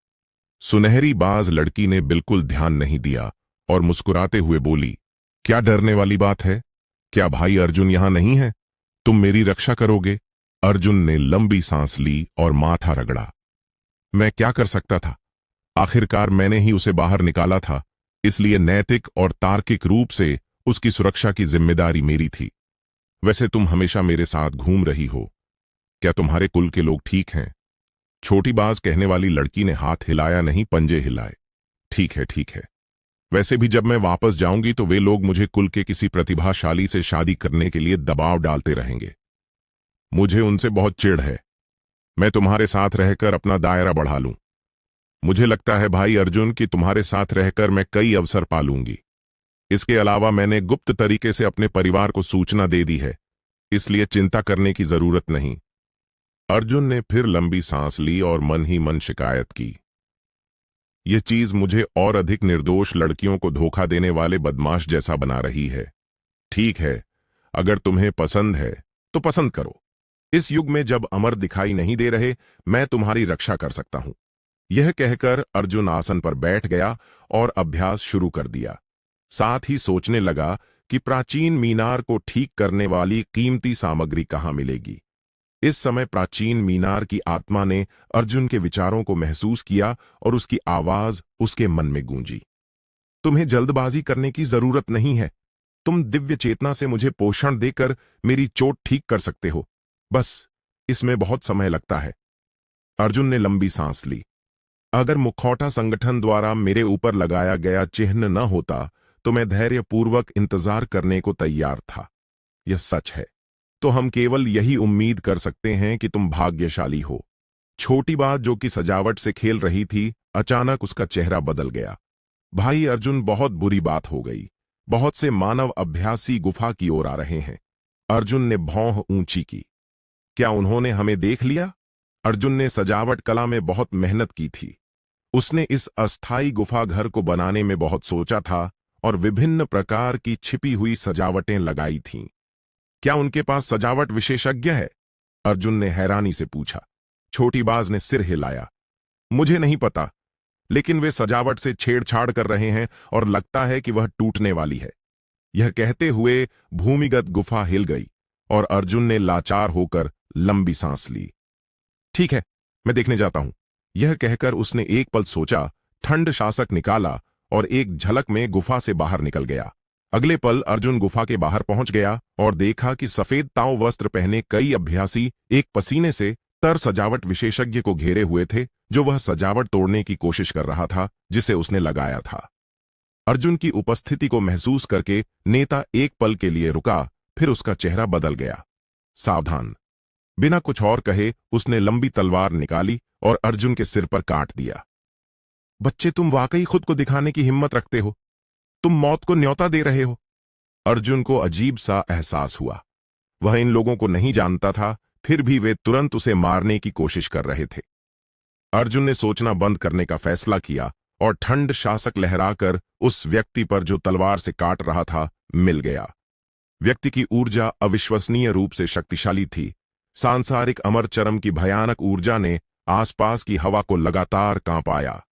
सुनहरी बाज लड़की ने बिल्कुल ध्यान नहीं दिया और मुस्कुराते हुए बोली, क्या डरने वाली बात है? क्या भाई अर्जुन यहां नहीं है? तुम मेरी रक्षा करोगे? अर्जुन ने लंबी सांस ली और माथा रगड़ा। मैं क्या कर सकता था? आखिरकार मैंने ही उसे बाहर निकाला था, इसलिए नैतिक और तार्किक रूप से उसकी सुरक्षा की जिम्मेदारी मेरी थी। वैसे तुम हमेशा मेरे साथ घूम रही हो। क्या तुम्हारे कुल के लोग ठीक हैं? छोटी बाज कहने वाली लड़की ने हाथ हिलाया नहीं, पंजे हिलाए। ठीक है, ठीक है। वैसे भी जब मैं वापस जाऊंगी तो वे लोग मुझे कुल के किसी प्रतिभाशाली से शादी करने के लिए दबाव डालते रहेंगे। मुझे उनसे बहुत चिढ़ है। मैं तुम्हारे साथ रहकर अपना दायरा बढ़ा लूं। मुझे लगता है भाई अर्जुन कि तुम्हारे साथ रहकर मैं कई अवसर पालूंगी। इसके अलावा मैंने गुप्त तरीके से अपने परिवार को सूचना दे दी है, इसलिए चिंता करने की जरूरत नहीं। अर्जुन ने फिर लंबी सांस ली और मन ही मन शिकायत की, यह चीज मुझे और अधिक निर्दोष लड़कियों को धोखा देने वाले बदमाश जैसा बना रही है। ठीक है, अगर तुम्हें पसंद है तो पसंद करो। इस युग में जब अमर दिखाई नहीं दे रहे, मैं तुम्हारी रक्षा कर सकता हूं। यह कहकर अर्जुन आसन पर बैठ गया और अभ्यास शुरू कर दिया। साथ ही सोचने लगा कि प्राचीन मीनार को ठीक करने वाली कीमती सामग्री कहां मिलेगी। इस समय प्राचीन मीनार की आत्मा ने अर्जुन के विचारों को महसूस किया और उसकी आवाज उसके मन में गूंजी। तुम्हें जल्दबाजी करने की जरूरत नहीं है। तुम दिव्य चेतना से मुझे पोषण देकर मेरी चोट ठीक कर सकते हो। बस इसमें बहुत समय लगता है। अर्जुन ने लंबी सांस ली। अगर मुखौटा संगठन द्वारा मेरे ऊपर लगाया गया चिन्ह न होता तो मैं धैर्यपूर्वक इंतजार करने को तैयार था। यह सच है तो हम केवल यही उम्मीद कर सकते हैं कि तुम भाग्यशाली हो। छोटी बात जो कि सजावट से खेल रही थी, अचानक उसका चेहरा बदल गया। भाई अर्जुन, बहुत बुरी बात हो गई। बहुत से मानव अभ्यासी गुफा की ओर आ रहे हैं। अर्जुन ने भौं ऊंची की। क्या उन्होंने हमें देख लिया? अर्जुन ने सजावट कला में बहुत मेहनत की थी। उसने इस अस्थाई गुफा घर को बनाने में बहुत सोचा था और विभिन्न प्रकार की छिपी हुई सजावटें लगाई थीं। क्या उनके पास सजावट विशेषज्ञ है? अर्जुन ने हैरानी से पूछा। छोटी बाज ने सिर हिलाया। मुझे नहीं पता, लेकिन वे सजावट से छेड़छाड़ कर रहे हैं और लगता है कि वह टूटने वाली है। यह कहते हुए भूमिगत गुफा हिल गई और अर्जुन ने लाचार होकर लंबी सांस ली। ठीक है, मैं देखने जाता हूं। यह कहकर उसने एक पल सोचा, ठंड शासक निकाला और एक झलक में गुफा से बाहर निकल गया। अगले पल अर्जुन गुफा के बाहर पहुंच गया और देखा कि सफेद ताऊ वस्त्र पहने कई अभ्यासी एक पसीने से तर सजावट विशेषज्ञ को घेरे हुए थे, जो वह सजावट तोड़ने की कोशिश कर रहा था जिसे उसने लगाया था। अर्जुन की उपस्थिति को महसूस करके नेता एक पल के लिए रुका, फिर उसका चेहरा बदल गया। सावधान! बिना कुछ और कहे उसने लंबी तलवार निकाली और अर्जुन के सिर पर काट दिया। बच्चे, तुम वाकई खुद को दिखाने की हिम्मत रखते हो। तुम मौत को न्योता दे रहे हो। अर्जुन को अजीब सा एहसास हुआ। वह इन लोगों को नहीं जानता था, फिर भी वे तुरंत उसे मारने की कोशिश कर रहे थे। अर्जुन ने सोचना बंद करने का फैसला किया और ठंड शासक लहराकर उस व्यक्ति पर जो तलवार से काट रहा था मिल गया। व्यक्ति की ऊर्जा अविश्वसनीय रूप से शक्तिशाली थी। सांसारिक अमर चरम की भयानक ऊर्जा ने आसपास की हवा को लगातार कांपाया।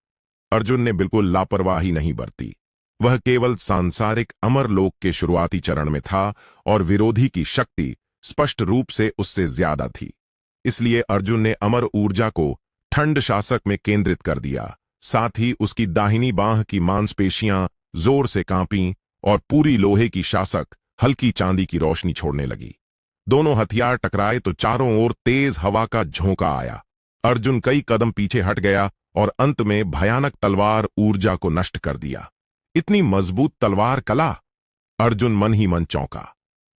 अर्जुन ने बिल्कुल लापरवाही नहीं बरती। वह केवल सांसारिक अमर लोक के शुरुआती चरण में था और विरोधी की शक्ति स्पष्ट रूप से उससे ज्यादा थी। इसलिए अर्जुन ने अमर ऊर्जा को ठंड शासक में केंद्रित कर दिया। साथ ही उसकी दाहिनी बांह की मांसपेशियां जोर से कांपीं और पूरी लोहे की शासक हल्की चांदी की रोशनी छोड़ने लगी। दोनों हथियार टकराए तो चारों ओर तेज हवा का झोंका आया। अर्जुन कई कदम पीछे हट गया और अंत में भयानक तलवार ऊर्जा को नष्ट कर दिया। इतनी मजबूत तलवार कला! अर्जुन मन ही मन चौंका।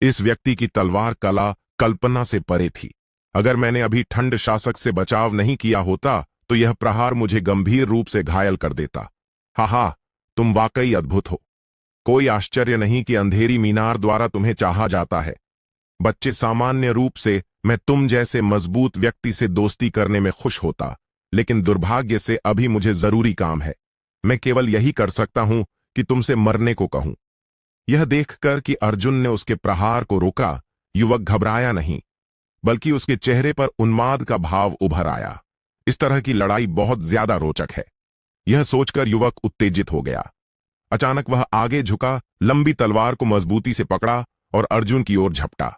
इस व्यक्ति की तलवार कला कल्पना से परे थी। अगर मैंने अभी ठंड शासक से बचाव नहीं किया होता तो यह प्रहार मुझे गंभीर रूप से घायल कर देता। हा, तुम वाकई अद्भुत हो। कोई आश्चर्य नहीं कि अंधेरी मीनार द्वारा तुम्हें चाहा जाता है। बच्चे, सामान्य रूप से मैं तुम जैसे मजबूत व्यक्ति से दोस्ती करने में खुश होता, लेकिन दुर्भाग्य से अभी मुझे जरूरी काम है। मैं केवल यही कर सकता हूं कि तुमसे मरने को कहूं। यह देखकर कि अर्जुन ने उसके प्रहार को रोका, युवक घबराया नहीं, बल्कि उसके चेहरे पर उन्माद का भाव उभर आया। इस तरह की लड़ाई बहुत ज्यादा रोचक है। यह सोचकर युवक उत्तेजित हो गया। अचानक वह आगे झुका, लंबी तलवार को मजबूती से पकड़ा और अर्जुन की ओर झपटा।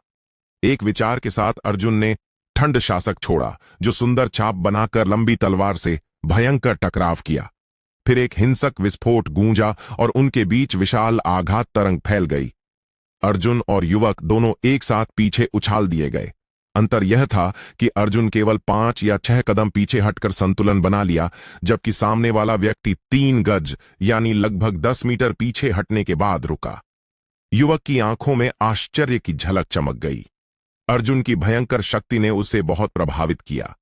एक विचार के साथ अर्जुन ने ठंड शासक छोड़ा, जो सुंदर छाप बनाकर लंबी तलवार से भयंकर टकराव किया। फिर एक हिंसक विस्फोट गूंजा और उनके बीच विशाल आघात तरंग फैल गई। अर्जुन और युवक दोनों एक साथ पीछे उछाल दिए गए। अंतर यह था कि अर्जुन केवल 5 या 6 कदम पीछे हटकर संतुलन बना लिया, जबकि सामने वाला व्यक्ति 3 गज यानी लगभग 10 मीटर पीछे हटने के बाद रुका। युवक की आंखों में आश्चर्य की झलक चमक गई। अर्जुन की भयंकर शक्ति ने उसे बहुत प्रभावित किया।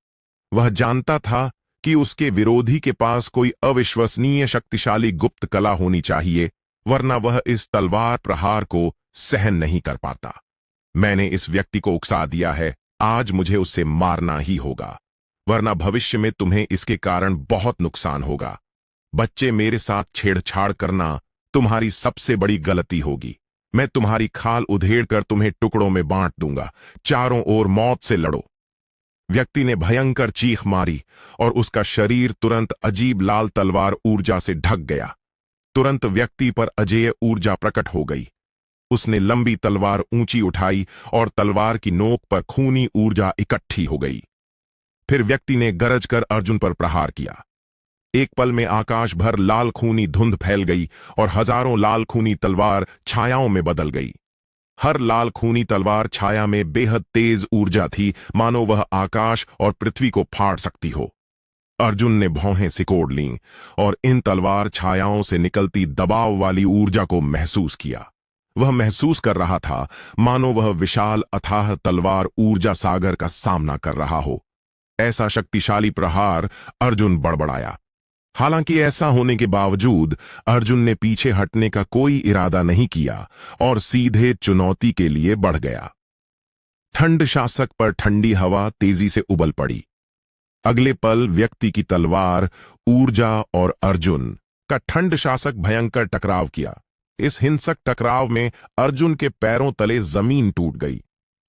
वह जानता था कि उसके विरोधी के पास कोई अविश्वसनीय शक्तिशाली गुप्त कला होनी चाहिए, वरना वह इस तलवार प्रहार को सहन नहीं कर पाता। मैंने इस व्यक्ति को उकसा दिया है, आज मुझे उससे मारना ही होगा, वरना भविष्य में तुम्हें इसके कारण बहुत नुकसान होगा। बच्चे, मेरे साथ छेड़छाड़ करना तुम्हारी सबसे बड़ी गलती होगी। मैं तुम्हारी खाल उधेड़कर तुम्हें टुकड़ों में बांट दूंगा। चारों ओर मौत से लड़ो। व्यक्ति ने भयंकर चीख मारी और उसका शरीर तुरंत अजीब लाल तलवार ऊर्जा से ढक गया। तुरंत व्यक्ति पर अजेय ऊर्जा प्रकट हो गई। उसने लंबी तलवार ऊंची उठाई और तलवार की नोक पर खूनी ऊर्जा इकट्ठी हो गई। फिर व्यक्ति ने गरज कर अर्जुन पर प्रहार किया। एक पल में आकाश भर लाल खूनी धुंध फैल गई और हजारों लाल खूनी तलवार छायाओं में बदल गई। हर लाल खूनी तलवार छाया में बेहद तेज ऊर्जा थी, मानो वह आकाश और पृथ्वी को फाड़ सकती हो। अर्जुन ने भौहें सिकोड़ लीं और इन तलवार छायाओं से निकलती दबाव वाली ऊर्जा को महसूस किया। वह महसूस कर रहा था मानो वह विशाल अथाह तलवार ऊर्जा सागर का सामना कर रहा हो। ऐसा शक्तिशाली प्रहार अर्जुन बड़बड़ाया। हालांकि ऐसा होने के बावजूद अर्जुन ने पीछे हटने का कोई इरादा नहीं किया और सीधे चुनौती के लिए बढ़ गया। ठंड शासक पर ठंडी हवा तेजी से उबल पड़ी। अगले पल व्यक्ति की तलवार, ऊर्जा और अर्जुन का ठंड शासक भयंकर टकराव किया। इस हिंसक टकराव में अर्जुन के पैरों तले जमीन टूट गई।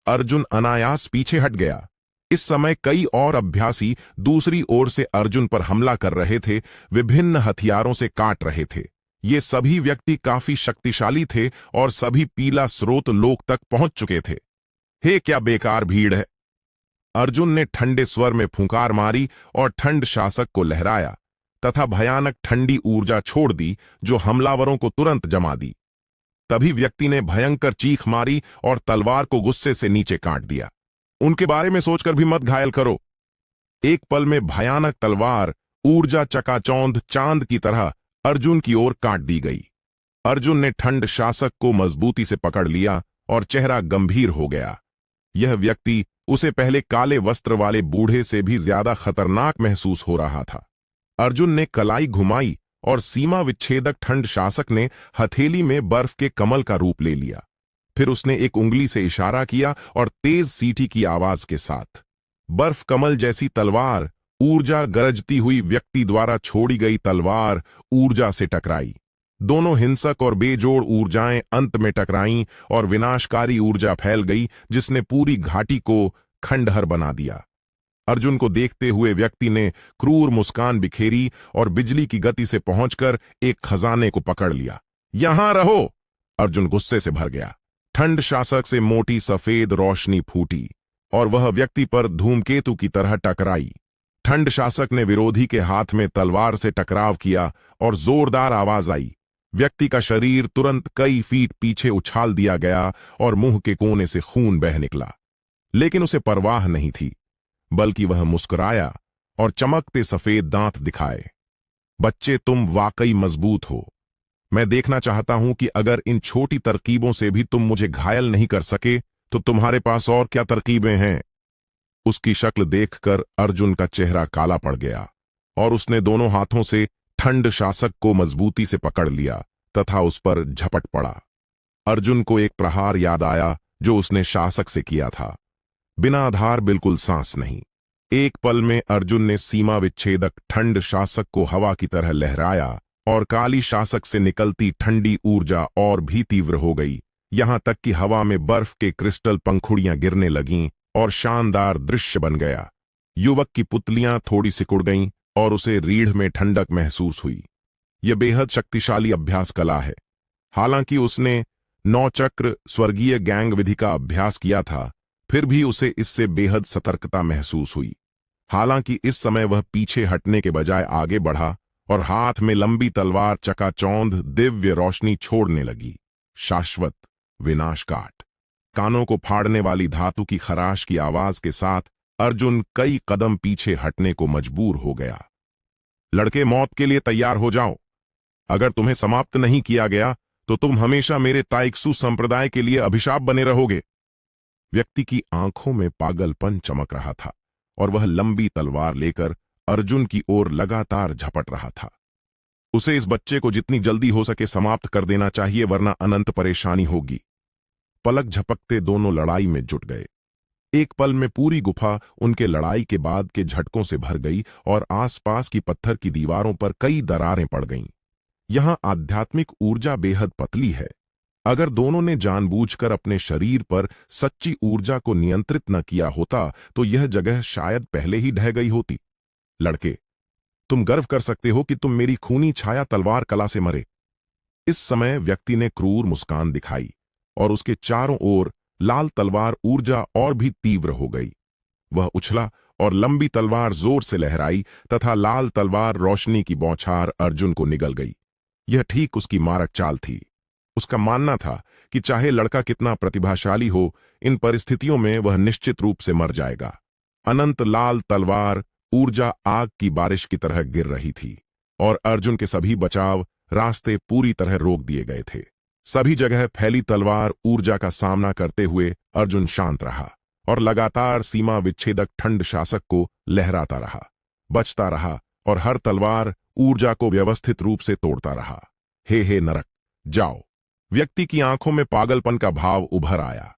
अर्जुन अनायास पीछे हट गया। इस समय कई और अभ्यासी दूसरी ओर से अर्जुन पर हमला कर रहे थे, विभिन्न हथियारों से काट रहे थे। ये सभी व्यक्ति काफी शक्तिशाली थे और सभी पीला स्रोत लोक तक पहुंच चुके थे। हे क्या बेकार भीड़ है! अर्जुन ने ठंडे स्वर में फुंकार मारी और ठंड शासक को लहराया तथा भयानक ठंडी ऊर्जा छोड़ दी जो हमलावरों को तुरंत जमा दी। तभी व्यक्ति ने भयंकर चीख मारी और तलवार को गुस्से से नीचे काट दिया। उनके बारे में सोचकर भी मत घायल करो। एक पल में भयानक तलवार, ऊर्जा चकाचौंध चांद की तरह अर्जुन की ओर काट दी गई। अर्जुन ने ठंड शासक को मजबूती से पकड़ लिया और चेहरा गंभीर हो गया। यह व्यक्ति उसे पहले काले वस्त्र वाले बूढ़े से भी ज्यादा खतरनाक महसूस हो रहा था। अर्जुन ने कलाई घुमाई और सीमा विच्छेदक ठंड शासक ने हथेली में बर्फ के कमल का रूप ले लिया। फिर उसने एक उंगली से इशारा किया और तेज सीटी की आवाज के साथ बर्फ कमल जैसी तलवार, ऊर्जा गरजती हुई व्यक्ति द्वारा छोड़ी गई तलवार ऊर्जा से टकराई। दोनों हिंसक और बेजोड़ ऊर्जाएं अंत में टकराईं और विनाशकारी ऊर्जा फैल गई जिसने पूरी घाटी को खंडहर बना दिया। अर्जुन को देखते हुए व्यक्ति ने क्रूर मुस्कान बिखेरी और बिजली की गति से पहुंचकर एक खजाने को पकड़ लिया। यहां रहो! अर्जुन गुस्से से भर गया। ठंड शासक से मोटी सफेद रोशनी फूटी और वह व्यक्ति पर धूमकेतु की तरह टकराई। ठंड शासक ने विरोधी के हाथ में तलवार से टकराव किया और जोरदार आवाज आई। व्यक्ति का शरीर तुरंत कई फीट पीछे उछाल दिया गया और मुंह के कोने से खून बह निकला। लेकिन उसे परवाह नहीं थी, बल्कि वह मुस्कुराया और चमकते सफेद दांत दिखाए। बच्चे, तुम वाकई मजबूत हो। मैं देखना चाहता हूं कि अगर इन छोटी तरकीबों से भी तुम मुझे घायल नहीं कर सके तो तुम्हारे पास और क्या तरकीबें हैं। उसकी शक्ल देखकर अर्जुन का चेहरा काला पड़ गया और उसने दोनों हाथों से ठंड शासक को मजबूती से पकड़ लिया तथा उस पर झपट पड़ा। अर्जुन को एक प्रहार याद आया जो उसने शासक से किया था। बिना आधार, बिल्कुल सांस नहीं। एक पल में अर्जुन ने सीमा विच्छेदक ठंड शासक को हवा की तरह लहराया और काली शासक से निकलती ठंडी ऊर्जा और भी तीव्र हो गई, यहां तक कि हवा में बर्फ के क्रिस्टल पंखुड़ियां गिरने लगीं और शानदार दृश्य बन गया। युवक की पुतलियां थोड़ी सिकुड़ गईं और उसे रीढ़ में ठंडक महसूस हुई। यह बेहद शक्तिशाली अभ्यास कला है। हालांकि उसने 9 चक्र स्वर्गीय गैंग विधि का अभ्यास किया था, फिर भी उसे इससे बेहद सतर्कता महसूस हुई। हालांकि इस समय वह पीछे हटने के बजाय आगे बढ़ा और हाथ में लंबी तलवार चकाचौंध दिव्य रोशनी छोड़ने लगी। शाश्वत विनाशकाट। कानों को फाड़ने वाली धातु की खराश की आवाज के साथ अर्जुन कई कदम पीछे हटने को मजबूर हो गया। लड़के, मौत के लिए तैयार हो जाओ। अगर तुम्हें समाप्त नहीं किया गया तो तुम हमेशा मेरे ताइक्सू संप्रदाय के लिए अभिशाप बने रहोगे। व्यक्ति की आंखों में पागलपन चमक रहा था और वह लंबी तलवार लेकर अर्जुन की ओर लगातार झपट रहा था। उसे इस बच्चे को जितनी जल्दी हो सके समाप्त कर देना चाहिए, वरना अनंत परेशानी होगी। पलक झपकते दोनों लड़ाई में जुट गए। एक पल में पूरी गुफा उनके लड़ाई के बाद के झटकों से भर गई और आसपास की पत्थर की दीवारों पर कई दरारें पड़ गईं। यहां आध्यात्मिक ऊर्जा बेहद पतली है। अगर दोनों ने जानबूझकर अपने शरीर पर सच्ची ऊर्जा को नियंत्रित न किया होता तो यह जगह शायद पहले ही ढह गई होती। लड़के, तुम गर्व कर सकते हो कि तुम मेरी खूनी छाया तलवार कला से मरे। इस समय व्यक्ति ने क्रूर मुस्कान दिखाई और उसके चारों ओर लाल तलवार ऊर्जा और भी तीव्र हो गई। वह उछला और लंबी तलवार जोर से लहराई तथा लाल तलवार रोशनी की बौछार अर्जुन को निगल गई। यह ठीक उसकी मारक चाल थी। उसका मानना था कि चाहे लड़का कितना प्रतिभाशाली हो, इन परिस्थितियों में वह निश्चित रूप से मर जाएगा। अनंत लाल तलवार ऊर्जा आग की बारिश की तरह गिर रही थी और अर्जुन के सभी बचाव रास्ते पूरी तरह रोक दिए गए थे। सभी जगह फैली तलवार ऊर्जा का सामना करते हुए अर्जुन शांत रहा और लगातार सीमा विच्छेदक ठंड शासक को लहराता रहा, बचता रहा और हर तलवार ऊर्जा को व्यवस्थित रूप से तोड़ता रहा। हे नरक, जाओ! व्यक्ति की आंखों में पागलपन का भाव उभर आया।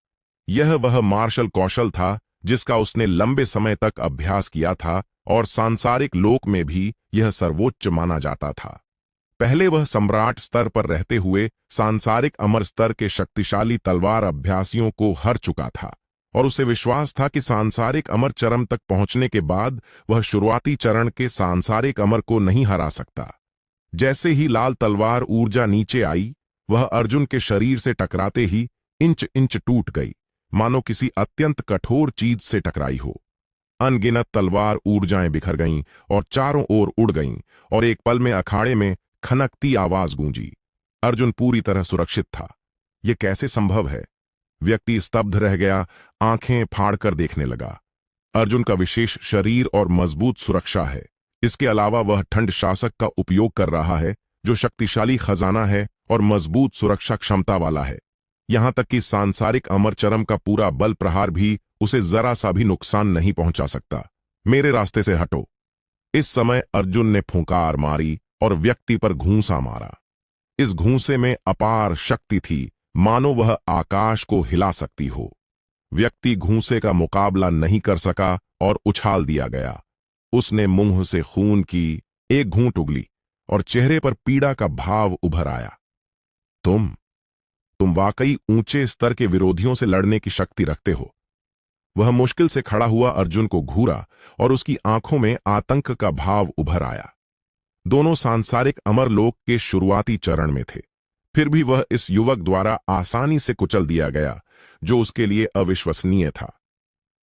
यह वह मार्शल कौशल था जिसका उसने लंबे समय तक अभ्यास किया था और सांसारिक लोक में भी यह सर्वोच्च माना जाता था। पहले वह सम्राट स्तर पर रहते हुए सांसारिक अमर स्तर के शक्तिशाली तलवार अभ्यासियों को हर चुका था और उसे विश्वास था कि सांसारिक अमर चरम तक पहुंचने के बाद वह शुरुआती चरण के सांसारिक अमर को नहीं हरा सकता। जैसे ही लाल तलवार ऊर्जा नीचे आई, वह अर्जुन के शरीर से टकराते ही इंच इंच टूट गई, मानो किसी अत्यंत कठोर चीज से टकराई हो। अनगिनत तलवार ऊर्जाएं बिखर गईं और चारों ओर उड़ गईं और एक पल में अखाड़े में खनकती आवाज गूंजी। अर्जुन पूरी तरह सुरक्षित था। यह कैसे संभव है? व्यक्ति स्तब्ध रह गया, आंखें फाड़कर देखने लगा। अर्जुन का विशेष शरीर और मजबूत सुरक्षा है। इसके अलावा वह ठंड शासक का उपयोग कर रहा है, जो शक्तिशाली खजाना है और मजबूत सुरक्षा क्षमता वाला है। यहां तक कि सांसारिक अमर चरम का पूरा बल प्रहार भी उसे जरा सा भी नुकसान नहीं पहुंचा सकता। मेरे रास्ते से हटो! इस समय अर्जुन ने फुंकार मारी और व्यक्ति पर घूंसा मारा। इस घूंसे में अपार शक्ति थी, मानो वह आकाश को हिला सकती हो। व्यक्ति घूंसे का मुकाबला नहीं कर सका और उछाल दिया गया। उसने मुंह से खून की एक घूंट उगली और चेहरे पर पीड़ा का भाव उभर आया। तुम वाकई ऊंचे स्तर के विरोधियों से लड़ने की शक्ति रखते हो। वह मुश्किल से खड़ा हुआ अर्जुन को घूरा और उसकी आंखों में आतंक का भाव उभर आया। दोनों सांसारिक अमरलोक के शुरुआती चरण में थे, फिर भी वह इस युवक द्वारा आसानी से कुचल दिया गया, जो उसके लिए अविश्वसनीय था।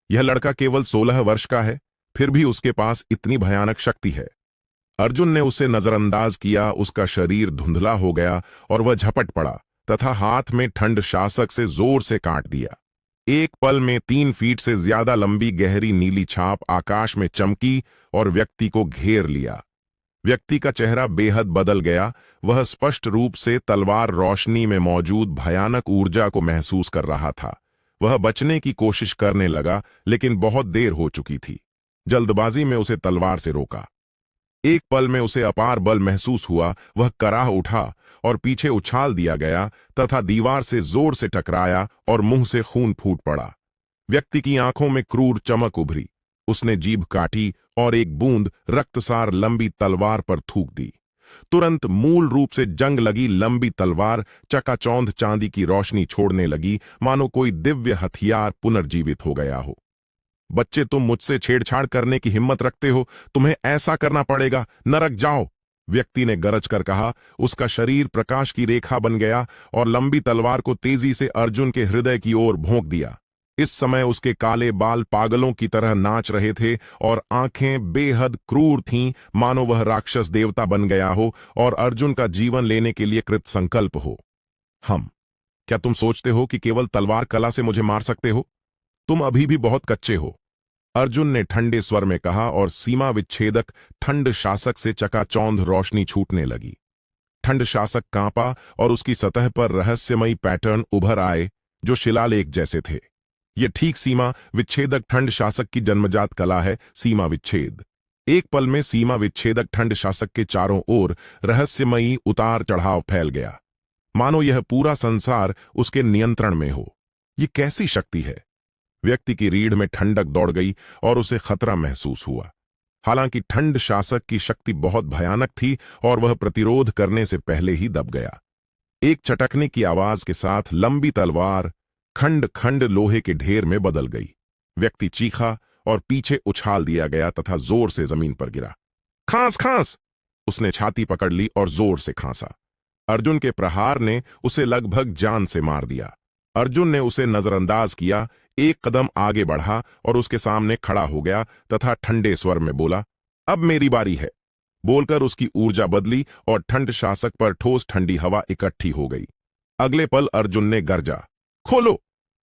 यह लड़का केवल 16 वर्ष का है, फिर भी उसके पास इतनी भयानक शक्ति है। अर्जुन ने उसे नजरअंदाज किया। उसका शरीर धुंधला हो गया और वह झपट पड़ा तथा हाथ में ठंड शासक से जोर से काट दिया। एक पल में 3 फीट से ज्यादा लंबी गहरी नीली छाप आकाश में चमकी और व्यक्ति को घेर लिया। व्यक्ति का चेहरा बेहद बदल गया। वह स्पष्ट रूप से तलवार रोशनी में मौजूद भयानक ऊर्जा को महसूस कर रहा था। वह बचने की कोशिश करने लगा, लेकिन बहुत देर हो चुकी थी। जल्दबाजी में उसे तलवार से रोका। एक पल में उसे अपार बल महसूस हुआ। वह कराह उठा और पीछे उछाल दिया गया तथा दीवार से जोर से टकराया और मुंह से खून फूट पड़ा। व्यक्ति की आंखों में क्रूर चमक उभरी। उसने जीभ काटी और एक बूंद रक्तसार लंबी तलवार पर थूक दी। तुरंत मूल रूप से जंग लगी लंबी तलवार चकाचौंध चांदी की रोशनी छोड़ने लगी, मानो कोई दिव्य हथियार पुनर्जीवित हो गया हो। बच्चे, तुम मुझसे छेड़छाड़ करने की हिम्मत रखते हो? तुम्हें ऐसा करना पड़ेगा। नरक जाओ! व्यक्ति ने गरज कर कहा। उसका शरीर प्रकाश की रेखा बन गया और लंबी तलवार को तेजी से अर्जुन के हृदय की ओर भोंक दिया। इस समय उसके काले बाल पागलों की तरह नाच रहे थे और आंखें बेहद क्रूर थीं, मानो वह राक्षस देवता बन गया हो और अर्जुन का जीवन लेने के लिए कृत संकल्प हो। क्या तुम सोचते हो कि केवल तलवार कला से मुझे मार सकते हो? तुम अभी भी बहुत कच्चे हो, अर्जुन ने ठंडे स्वर में कहा और सीमा विच्छेदक ठंड शासक से चकाचौंध रोशनी छूटने लगी। ठंड शासक कांपा और उसकी सतह पर रहस्यमयी पैटर्न उभर आए, जो शिलालेख जैसे थे। यह ठीक सीमा विच्छेदक ठंड शासक की जन्मजात कला है, सीमा विच्छेद। एक पल में सीमा विच्छेदक ठंड शासक के चारों ओर रहस्यमयी उतार चढ़ाव फैल गया, मानो यह पूरा संसार उसके नियंत्रण में हो। यह कैसी शक्ति है? व्यक्ति की रीढ़ में ठंडक दौड़ गई और उसे खतरा महसूस हुआ। हालांकि ठंड शासक की शक्ति बहुत भयानक थी और वह प्रतिरोध करने से पहले ही दब गया। एक चटकने की आवाज के साथ लंबी तलवार खंड खंड लोहे के ढेर में बदल गई। व्यक्ति चीखा और पीछे उछाल दिया गया तथा जोर से जमीन पर गिरा। खांस खांस! उसने छाती पकड़ ली और जोर से खांसा। अर्जुन के प्रहार ने उसे लगभग जान से मार दिया। अर्जुन ने उसे नजरअंदाज किया, एक कदम आगे बढ़ा और उसके सामने खड़ा हो गया तथा ठंडे स्वर में बोला, अब मेरी बारी है। बोलकर उसकी ऊर्जा बदली और ठंड शासक पर ठोस ठंडी हवा इकट्ठी हो गई। अगले पल अर्जुन ने गर्जा, खोलो।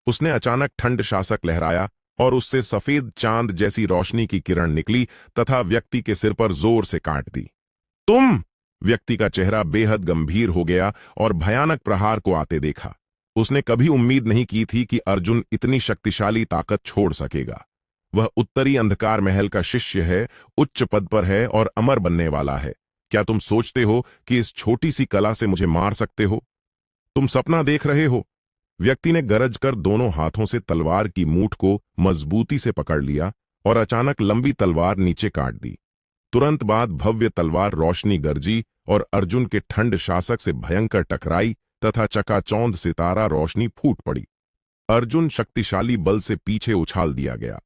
उसने अचानक ठंड शासक लहराया और उससे सफेद चांद जैसी रोशनी की किरण निकली तथा व्यक्ति के सिर पर जोर से काट दी। तुम! व्यक्ति का चेहरा बेहद गंभीर हो गया और भयानक प्रहार को आते देखा। उसने कभी उम्मीद नहीं की थी कि अर्जुन इतनी शक्तिशाली ताकत छोड़ सकेगा। वह उत्तरी अंधकार महल का शिष्य है, उच्च पद पर है और अमर बनने वाला है। क्या तुम सोचते हो कि इस छोटी सी कला से मुझे मार सकते हो? तुम सपना देख रहे हो। व्यक्ति ने गरज कर दोनों हाथों से तलवार की मूठ को मजबूती से पकड़ लिया और अचानक लंबी तलवार नीचे काट दी। तुरंत बाद भव्य तलवार रोशनी गरजी और अर्जुन के ठंड शासक से भयंकर टकराई तथा चकाचौंध सितारा रोशनी फूट पड़ी। अर्जुन शक्तिशाली बल से पीछे उछाल दिया गया।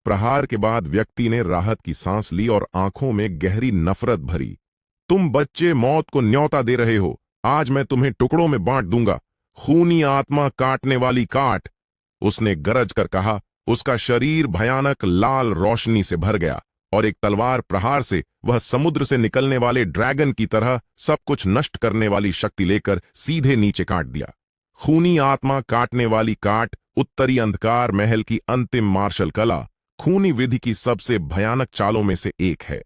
प्रहार के बाद व्यक्ति ने राहत की सांस ली और आंखों में गहरी नफरत भरी। तुम बच्चे मौत को न्योता दे रहे हो। आज मैं तुम्हें टुकड़ों में बांट दूंगा। खूनी आत्मा काटने वाली काट! उसने गरज कर कहा। उसका शरीर भयानक लाल रोशनी से भर गया और एक तलवार प्रहार से वह समुद्र से निकलने वाले ड्रैगन की तरह सब कुछ नष्ट करने वाली शक्ति लेकर सीधे नीचे काट दिया। खूनी आत्मा काटने वाली काट उत्तरी अंधकार महल की अंतिम मार्शल कला, खूनी विधि की सबसे भयानक चालों में से एक है।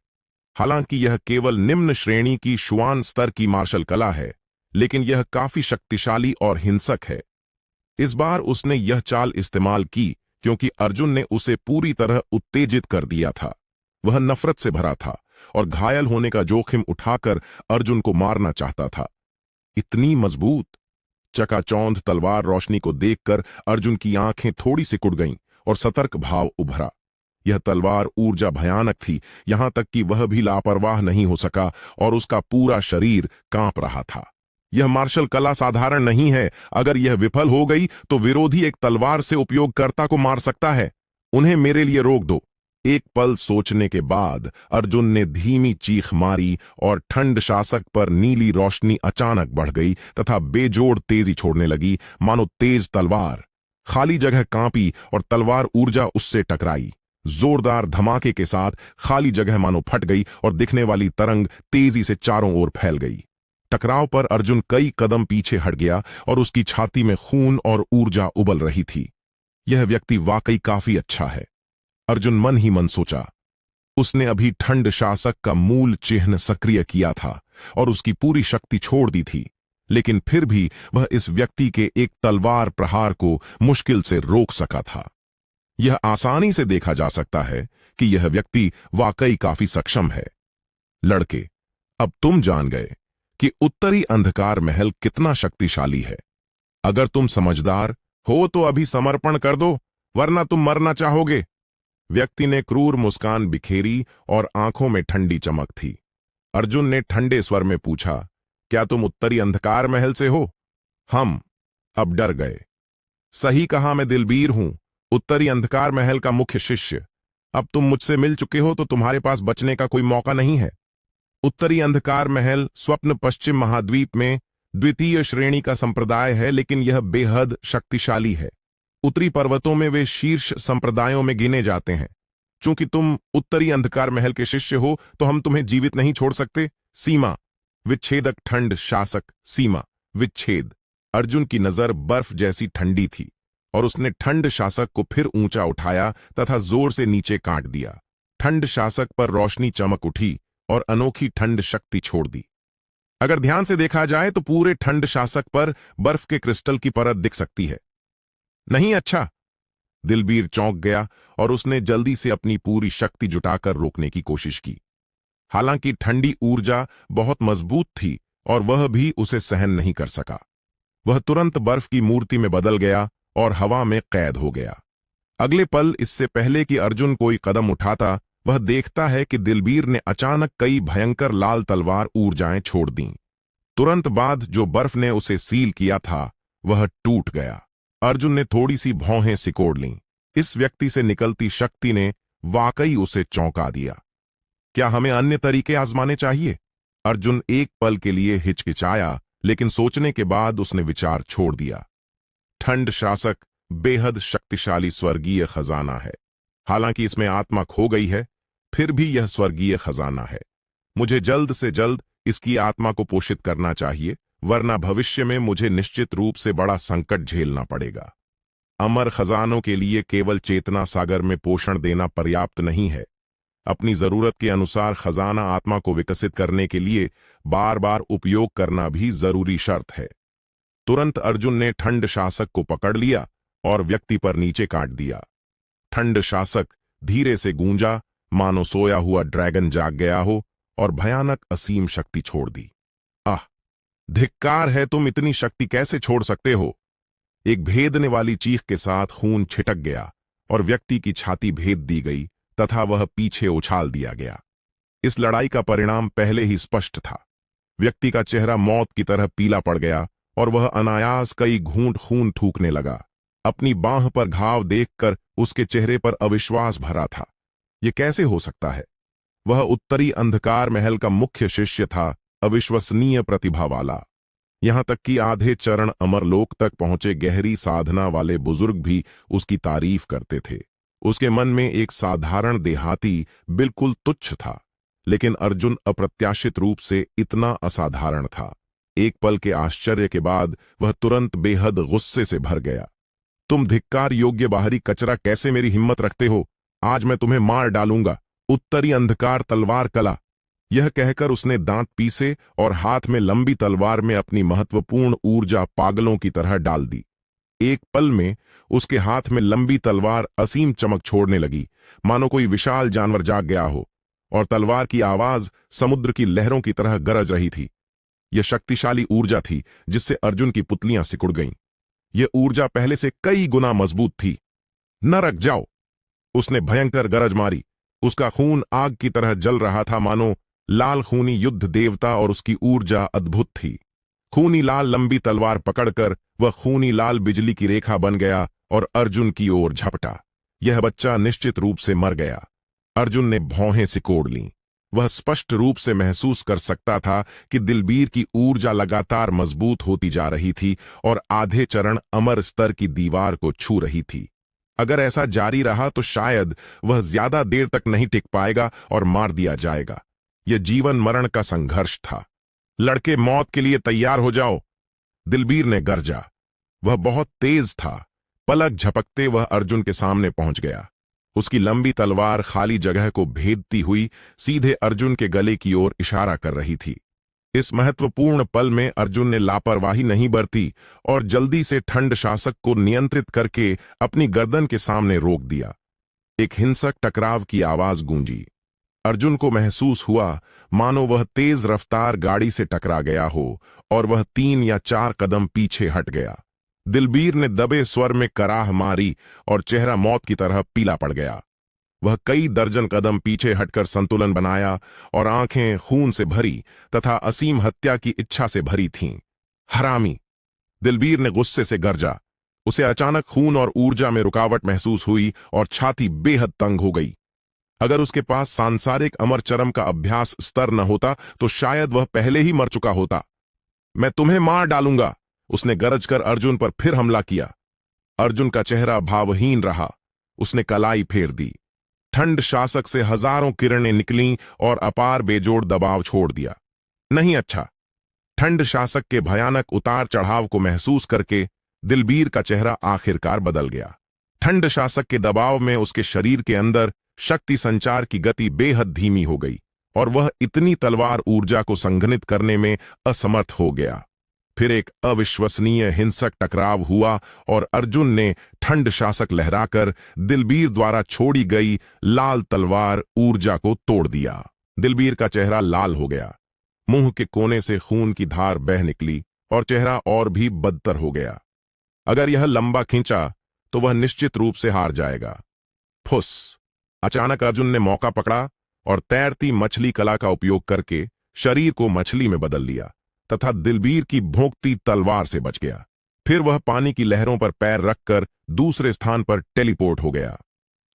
हालांकि यह केवल निम्न श्रेणी की शुआन स्तर की मार्शल कला है, लेकिन यह काफी शक्तिशाली और हिंसक है। इस बार उसने यह चाल इस्तेमाल की क्योंकि अर्जुन ने उसे पूरी तरह उत्तेजित कर दिया था। वह नफरत से भरा था और घायल होने का जोखिम उठाकर अर्जुन को मारना चाहता था। इतनी मजबूत! चकाचौंध तलवार रोशनी को देखकर अर्जुन की आंखें थोड़ी सिकुड़ गईं और सतर्क भाव उभरा। यह तलवार ऊर्जा भयानक थी, यहां तक कि वह भी लापरवाह नहीं हो सका और उसका पूरा शरीर कांप रहा था। यह मार्शल कला साधारण नहीं है। अगर यह विफल हो गई तो विरोधी एक तलवार से उपयोगकर्ता को मार सकता है। उन्हें मेरे लिए रोक दो। एक पल सोचने के बाद अर्जुन ने धीमी चीख मारी और ठंड शासक पर नीली रोशनी अचानक बढ़ गई तथा बेजोड़ तेजी छोड़ने लगी, मानो तेज तलवार। खाली जगह कांपी और तलवार ऊर्जा उससे टकराई। जोरदार धमाके के साथ खाली जगह मानो फट गई और दिखने वाली तरंग तेजी से चारों ओर फैल गई। टकराव पर अर्जुन कई कदम पीछे हट गया और उसकी छाती में खून और ऊर्जा उबल रही थी। यह व्यक्ति वाकई काफी अच्छा है, अर्जुन मन ही मन सोचा। उसने अभी ठंड शासक का मूल चिन्ह सक्रिय किया था और उसकी पूरी शक्ति छोड़ दी थी, लेकिन फिर भी वह इस व्यक्ति के एक तलवार प्रहार को मुश्किल से रोक सका था। यह आसानी से देखा जा सकता है कि यह व्यक्ति वाकई काफी सक्षम है। लड़के, अब तुम जान गए कि उत्तरी अंधकार महल कितना शक्तिशाली है। अगर तुम समझदार हो तो अभी समर्पण कर दो, वरना तुम मरना चाहोगे। व्यक्ति ने क्रूर मुस्कान बिखेरी और आंखों में ठंडी चमक थी। अर्जुन ने ठंडे स्वर में पूछा, क्या तुम उत्तरी अंधकार महल से हो? हम अब डर गए। सही कहा, मैं दिलबीर हूं, उत्तरी अंधकार महल का मुख्य शिष्य। अब तुम मुझसे मिल चुके हो तो तुम्हारे पास बचने का कोई मौका नहीं है। उत्तरी अंधकार महल स्वप्न पश्चिम महाद्वीप में द्वितीय श्रेणी का संप्रदाय है, लेकिन यह बेहद शक्तिशाली है। उत्तरी पर्वतों में वे शीर्ष संप्रदायों में गिने जाते हैं। चूंकि तुम उत्तरी अंधकार महल के शिष्य हो तो हम तुम्हें जीवित नहीं छोड़ सकते। सीमा विच्छेदक ठंड शासक, सीमा विच्छेद। अर्जुन की नजर बर्फ जैसी ठंडी थी और उसने ठंड शासक को फिर ऊंचा उठाया तथा जोर से नीचे काट दिया। ठंड शासक पर रोशनी चमक उठी और अनोखी ठंड शक्ति छोड़ दी। अगर ध्यान से देखा जाए तो पूरे ठंड शासक पर बर्फ के क्रिस्टल की परत दिख सकती है। नहीं? अच्छा। दिलबीर चौंक गया और उसने जल्दी से अपनी पूरी शक्ति जुटाकर रोकने की कोशिश की। हालांकि ठंडी ऊर्जा बहुत मजबूत थी और वह भी उसे सहन नहीं कर सका। वह तुरंत बर्फ की मूर्ति में बदल गया और हवा में कैद हो गया। अगले पल, इससे पहले कि अर्जुन कोई कदम उठाता, वह देखता है कि दिलबीर ने अचानक कई भयंकर लाल तलवार ऊर्जाएं छोड़ दीं। तुरंत बाद जो बर्फ ने उसे सील किया था वह टूट गया। अर्जुन ने थोड़ी सी भौहें सिकोड़ लीं। इस व्यक्ति से निकलती शक्ति ने वाकई उसे चौंका दिया। क्या हमें अन्य तरीके आजमाने चाहिए? अर्जुन एक पल के लिए हिचकिचाया, लेकिन सोचने के बाद उसने विचार छोड़ दिया। ठंड शासक बेहद शक्तिशाली स्वर्गीय खजाना है। हालांकि इसमें आत्मा खो गई है, फिर भी यह स्वर्गीय खजाना है। मुझे जल्द से जल्द इसकी आत्मा को पोषित करना चाहिए, वरना भविष्य में मुझे निश्चित रूप से बड़ा संकट झेलना पड़ेगा। अमर खजानों के लिए केवल चेतना सागर में पोषण देना पर्याप्त नहीं है। अपनी जरूरत के अनुसार खजाना आत्मा को विकसित करने के लिए बार बार उपयोग करना भी जरूरी शर्त है। तुरंत अर्जुन ने ठंड शासक को पकड़ लिया और व्यक्ति पर नीचे काट दिया। ठंड शासक धीरे से गूंजा, मानो सोया हुआ ड्रैगन जाग गया हो और भयानक असीम शक्ति छोड़ दी। आह, धिक्कार है, तुम इतनी शक्ति कैसे छोड़ सकते हो? एक भेदने वाली चीख के साथ खून छिटक गया और व्यक्ति की छाती भेद दी गई तथा वह पीछे उछाल दिया गया। इस लड़ाई का परिणाम पहले ही स्पष्ट था। व्यक्ति का चेहरा मौत की तरह पीला पड़ गया और वह अनायास कई घूंट खून थूकने लगा। अपनी बांह पर घाव देखकर उसके चेहरे पर अविश्वास भरा था। यह कैसे हो सकता है? वह उत्तरी अंधकार महल का मुख्य शिष्य था, अविश्वसनीय प्रतिभा वाला। यहां तक कि आधे चरण अमरलोक तक पहुंचे गहरी साधना वाले बुजुर्ग भी उसकी तारीफ करते थे। उसके मन में एक साधारण देहाती बिल्कुल तुच्छ था, लेकिन अर्जुन अप्रत्याशित रूप से इतना असाधारण था। एक पल के आश्चर्य के बाद वह तुरंत बेहद गुस्से से भर गया। तुम धिक्कार योग्य बाहरी कचरा, कैसे मेरी हिम्मत रखते हो? आज मैं तुम्हें मार डालूंगा। उत्तरी अंधकार तलवार कला। यह कहकर उसने दांत पीसे और हाथ में लंबी तलवार में अपनी महत्वपूर्ण ऊर्जा पागलों की तरह डाल दी। एक पल में उसके हाथ में लंबी तलवार असीम चमक छोड़ने लगी, मानो कोई विशाल जानवर जाग गया हो, और तलवार की आवाज समुद्र की लहरों की तरह गरज रही थी। यह शक्तिशाली ऊर्जा थी जिससे अर्जुन की पुतलियां सिकुड़ गईं। यह ऊर्जा पहले से कई गुना मजबूत थी। नरक जाओ! उसने भयंकर गरज मारी। उसका खून आग की तरह जल रहा था, मानो लाल खूनी युद्ध देवता, और उसकी ऊर्जा अद्भुत थी। खूनी लाल लंबी तलवार पकड़कर वह खूनी लाल बिजली की रेखा बन गया और अर्जुन की ओर झपटा। यह बच्चा निश्चित रूप से मर गया। अर्जुन ने भौहें सिकोड़ लीं। वह स्पष्ट रूप से महसूस कर सकता था कि दिलबीर की ऊर्जा लगातार मजबूत होती जा रही थी और आधे चरण अमर स्तर की दीवार को छू रही थी। अगर ऐसा जारी रहा तो शायद वह ज्यादा देर तक नहीं टिक पाएगा और मार दिया जाएगा। यह जीवन मरण का संघर्ष था। लड़के, मौत के लिए तैयार हो जाओ! दिलबीर ने गरजा। वह बहुत तेज था। पलक झपकते वह अर्जुन के सामने पहुंच गया। उसकी लंबी तलवार खाली जगह को भेदती हुई सीधे अर्जुन के गले की ओर इशारा कर रही थी। इस महत्वपूर्ण पल में अर्जुन ने लापरवाही नहीं बरती और जल्दी से ठंड शासक को नियंत्रित करके अपनी गर्दन के सामने रोक दिया। एक हिंसक टकराव की आवाज गूंजी। अर्जुन को महसूस हुआ मानो वह तेज रफ्तार गाड़ी से टकरा गया हो और वह 3 या 4 कदम पीछे हट गया। दिलबीर ने दबे स्वर में कराह मारी और चेहरा मौत की तरह पीला पड़ गया। वह कई दर्जन कदम पीछे हटकर संतुलन बनाया और आंखें खून से भरी तथा असीम हत्या की इच्छा से भरी थीं। हरामी! दिलबीर ने गुस्से से गरजा। उसे अचानक खून और ऊर्जा में रुकावट महसूस हुई और छाती बेहद तंग हो गई। अगर उसके पास सांसारिक अमरचरम का अभ्यास स्तर न होता तो शायद वह पहले ही मर चुका होता। मैं तुम्हें मार डालूंगा! उसने गरजकर अर्जुन पर फिर हमला किया। अर्जुन का चेहरा भावहीन रहा। उसने कलाई फेर दी। ठंड शासक से हजारों किरणें निकलीं और अपार बेजोड़ दबाव छोड़ दिया। नहीं अच्छा। ठंड शासक के भयानक उतार चढ़ाव को महसूस करके दिलबीर का चेहरा आखिरकार बदल गया। ठंड शासक के दबाव में उसके शरीर के अंदर शक्ति संचार की गति बेहद धीमी हो गई और वह इतनी तलवार ऊर्जा को संघनित करने में असमर्थ हो गया। फिर एक अविश्वसनीय हिंसक टकराव हुआ और अर्जुन ने ठंड शासक लहराकर दिलबीर द्वारा छोड़ी गई लाल तलवार ऊर्जा को तोड़ दिया। दिलबीर का चेहरा लाल हो गया। मुंह के कोने से खून की धार बह निकली और चेहरा और भी बदतर हो गया। अगर यह लंबा खींचा तो वह निश्चित रूप से हार जाएगा। फुस! अचानक अर्जुन ने मौका पकड़ा और तैरती मछली कला का उपयोग करके शरीर को मछली में बदल लिया तथा दिलबीर की भोंकती तलवार से बच गया। फिर वह पानी की लहरों पर पैर रखकर दूसरे स्थान पर टेलीपोर्ट हो गया।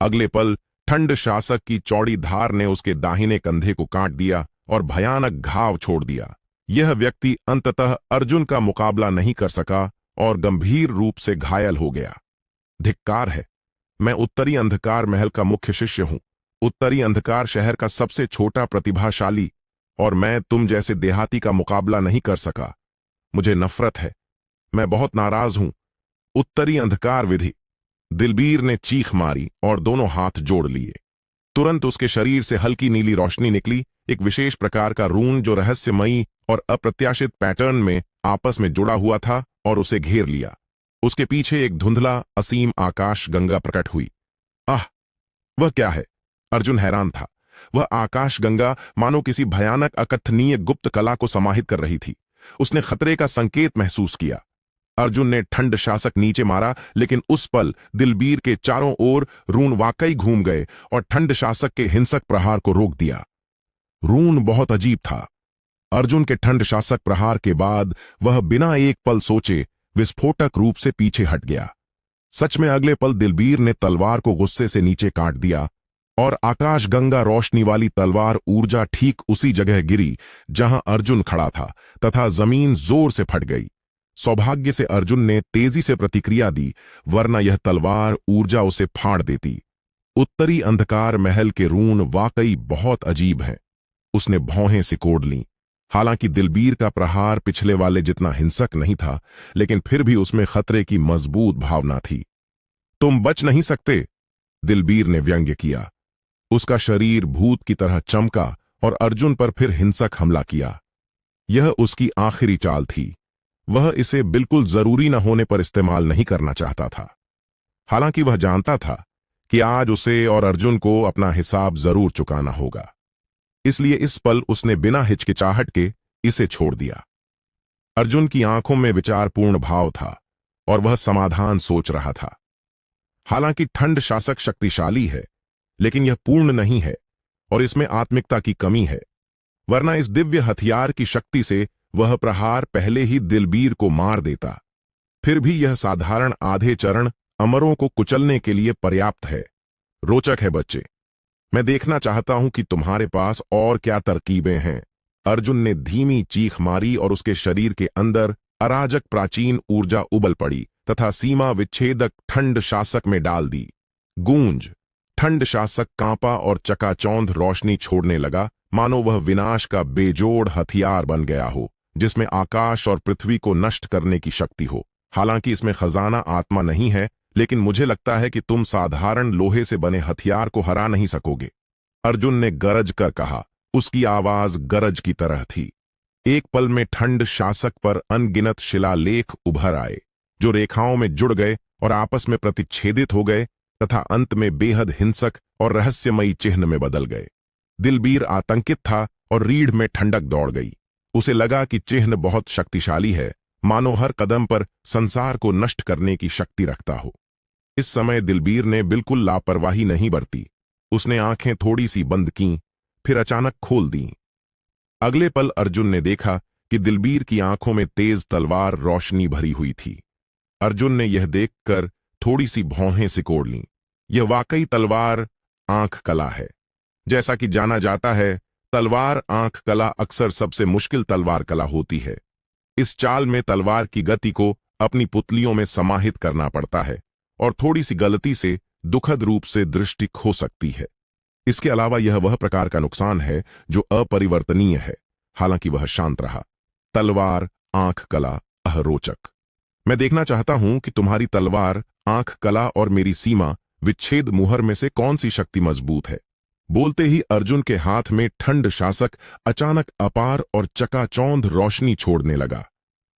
अगले पल ठंड शासक की चौड़ी धार ने उसके दाहिने कंधे को काट दिया और भयानक घाव छोड़ दिया। यह व्यक्ति अंततः अर्जुन का मुकाबला नहीं कर सका और गंभीर रूप से घायल हो गया। धिक्कार है, मैं उत्तरी अंधकार महल का मुख्य शिष्य हूं, उत्तरी अंधकार शहर का सबसे छोटा प्रतिभाशाली, और मैं तुम जैसे देहाती का मुकाबला नहीं कर सका। मुझे नफरत है, मैं बहुत नाराज हूं। उत्तरी अंधकार विधि। दिलबीर ने चीख मारी और दोनों हाथ जोड़ लिए। तुरंत उसके शरीर से हल्की नीली रोशनी निकली, एक विशेष प्रकार का रून जो रहस्यमयी और अप्रत्याशित पैटर्न में आपस में जुड़ा हुआ था और उसे घेर लिया। उसके पीछे एक धुंधला असीम आकाश गंगा प्रकट हुई। आह, वह क्या है? अर्जुन हैरान था। वह आकाश गंगा मानो किसी भयानक अकथनीय गुप्त कला को समाहित कर रही थी। उसने खतरे का संकेत महसूस किया। अर्जुन ने ठंड शासक नीचे मारा, लेकिन उस पल दिलबीर के चारों ओर रून वाकई घूम गए और ठंड शासक के हिंसक प्रहार को रोक दिया। रून बहुत अजीब था। अर्जुन के ठंड शासक प्रहार के बाद वह बिना एक पल सोचे विस्फोटक रूप से पीछे हट गया। सच में अगले पल दिलबीर ने तलवार को गुस्से से नीचे काट दिया और आकाश गंगा रोशनी वाली तलवार ऊर्जा ठीक उसी जगह गिरी जहां अर्जुन खड़ा था, तथा जमीन जोर से फट गई। सौभाग्य से अर्जुन ने तेजी से प्रतिक्रिया दी, वरना यह तलवार ऊर्जा उसे फाड़ देती। उत्तरी अंधकार महल के रून वाकई बहुत अजीब हैं। उसने भौहें सिकोड़ लीं। हालांकि दिलबीर का प्रहार पिछले वाले जितना हिंसक नहीं था, लेकिन फिर भी उसमें खतरे की मजबूत भावना थी। तुम बच नहीं सकते, दिलबीर ने व्यंग्य किया। उसका शरीर भूत की तरह चमका और अर्जुन पर फिर हिंसक हमला किया। यह उसकी आखिरी चाल थी। वह इसे बिल्कुल जरूरी न होने पर इस्तेमाल नहीं करना चाहता था। हालांकि वह जानता था कि आज उसे और अर्जुन को अपना हिसाब जरूर चुकाना होगा। इसलिए इस पल उसने बिना हिचकिचाहट के इसे छोड़ दिया। अर्जुन की आंखों में विचारपूर्ण भाव था और वह समाधान सोच रहा था। हालांकि ठंड शासक शक्तिशाली है, लेकिन यह पूर्ण नहीं है और इसमें आत्मिकता की कमी है, वरना इस दिव्य हथियार की शक्ति से वह प्रहार पहले ही दिलबीर को मार देता। फिर भी यह साधारण आधे चरण अमरों को कुचलने के लिए पर्याप्त है। रोचक है बच्चे, मैं देखना चाहता हूं कि तुम्हारे पास और क्या तरकीबें हैं। अर्जुन ने धीमी चीख मारी और उसके शरीर के अंदर अराजक प्राचीन ऊर्जा उबल पड़ी तथा सीमा विच्छेदक ठंड शासक में डाल दी। गूंज। ठंड शासक कांपा और चकाचौंध रोशनी छोड़ने लगा, मानो वह विनाश का बेजोड़ हथियार बन गया हो, जिसमें आकाश और पृथ्वी को नष्ट करने की शक्ति हो। हालांकि इसमें खजाना आत्मा नहीं है, लेकिन मुझे लगता है कि तुम साधारण लोहे से बने हथियार को हरा नहीं सकोगे, अर्जुन ने गरज कर कहा। उसकी आवाज गरज की तरह थी। एक पल में ठंड शासक पर अनगिनत शिलालेख उभर आए, जो रेखाओं में जुड़ गए और आपस में प्रतिच्छेदित हो गए तथा अंत में बेहद हिंसक और रहस्यमयी चिन्ह में बदल गए। दिलबीर आतंकित था और रीढ़ में ठंडक दौड़ गई। उसे लगा कि चिन्ह बहुत शक्तिशाली है, मानो हर कदम पर संसार को नष्ट करने की शक्ति रखता हो। इस समय दिलबीर ने बिल्कुल लापरवाही नहीं बरती। उसने आंखें थोड़ी सी बंद कीं, फिर अचानक खोल दीं। अगले पल अर्जुन ने देखा कि दिलबीर की आंखों में तेज तलवार रोशनी भरी हुई थी। अर्जुन ने यह देखकर थोड़ी सी भौहें सिकोड़ लीं। यह वाकई तलवार आंख कला है। जैसा कि जाना जाता है, तलवार आंख कला अक्सर सबसे मुश्किल तलवार कला होती है। इस चाल में तलवार की गति को अपनी पुतलियों में समाहित करना पड़ता है और थोड़ी सी गलती से दुखद रूप से दृष्टि खो सकती है। इसके अलावा यह वह प्रकार का नुकसान है जो अपरिवर्तनीय है। हालांकि वह शांत रहा। तलवार आंख कला अहरोचक। मैं देखना चाहता हूं कि तुम्हारी तलवार आंख कला और मेरी सीमा विच्छेद मुहर में से कौन सी शक्ति मजबूत है। बोलते ही अर्जुन के हाथ में ठंड शासक अचानक अपार और चकाचौंध रोशनी छोड़ने लगा।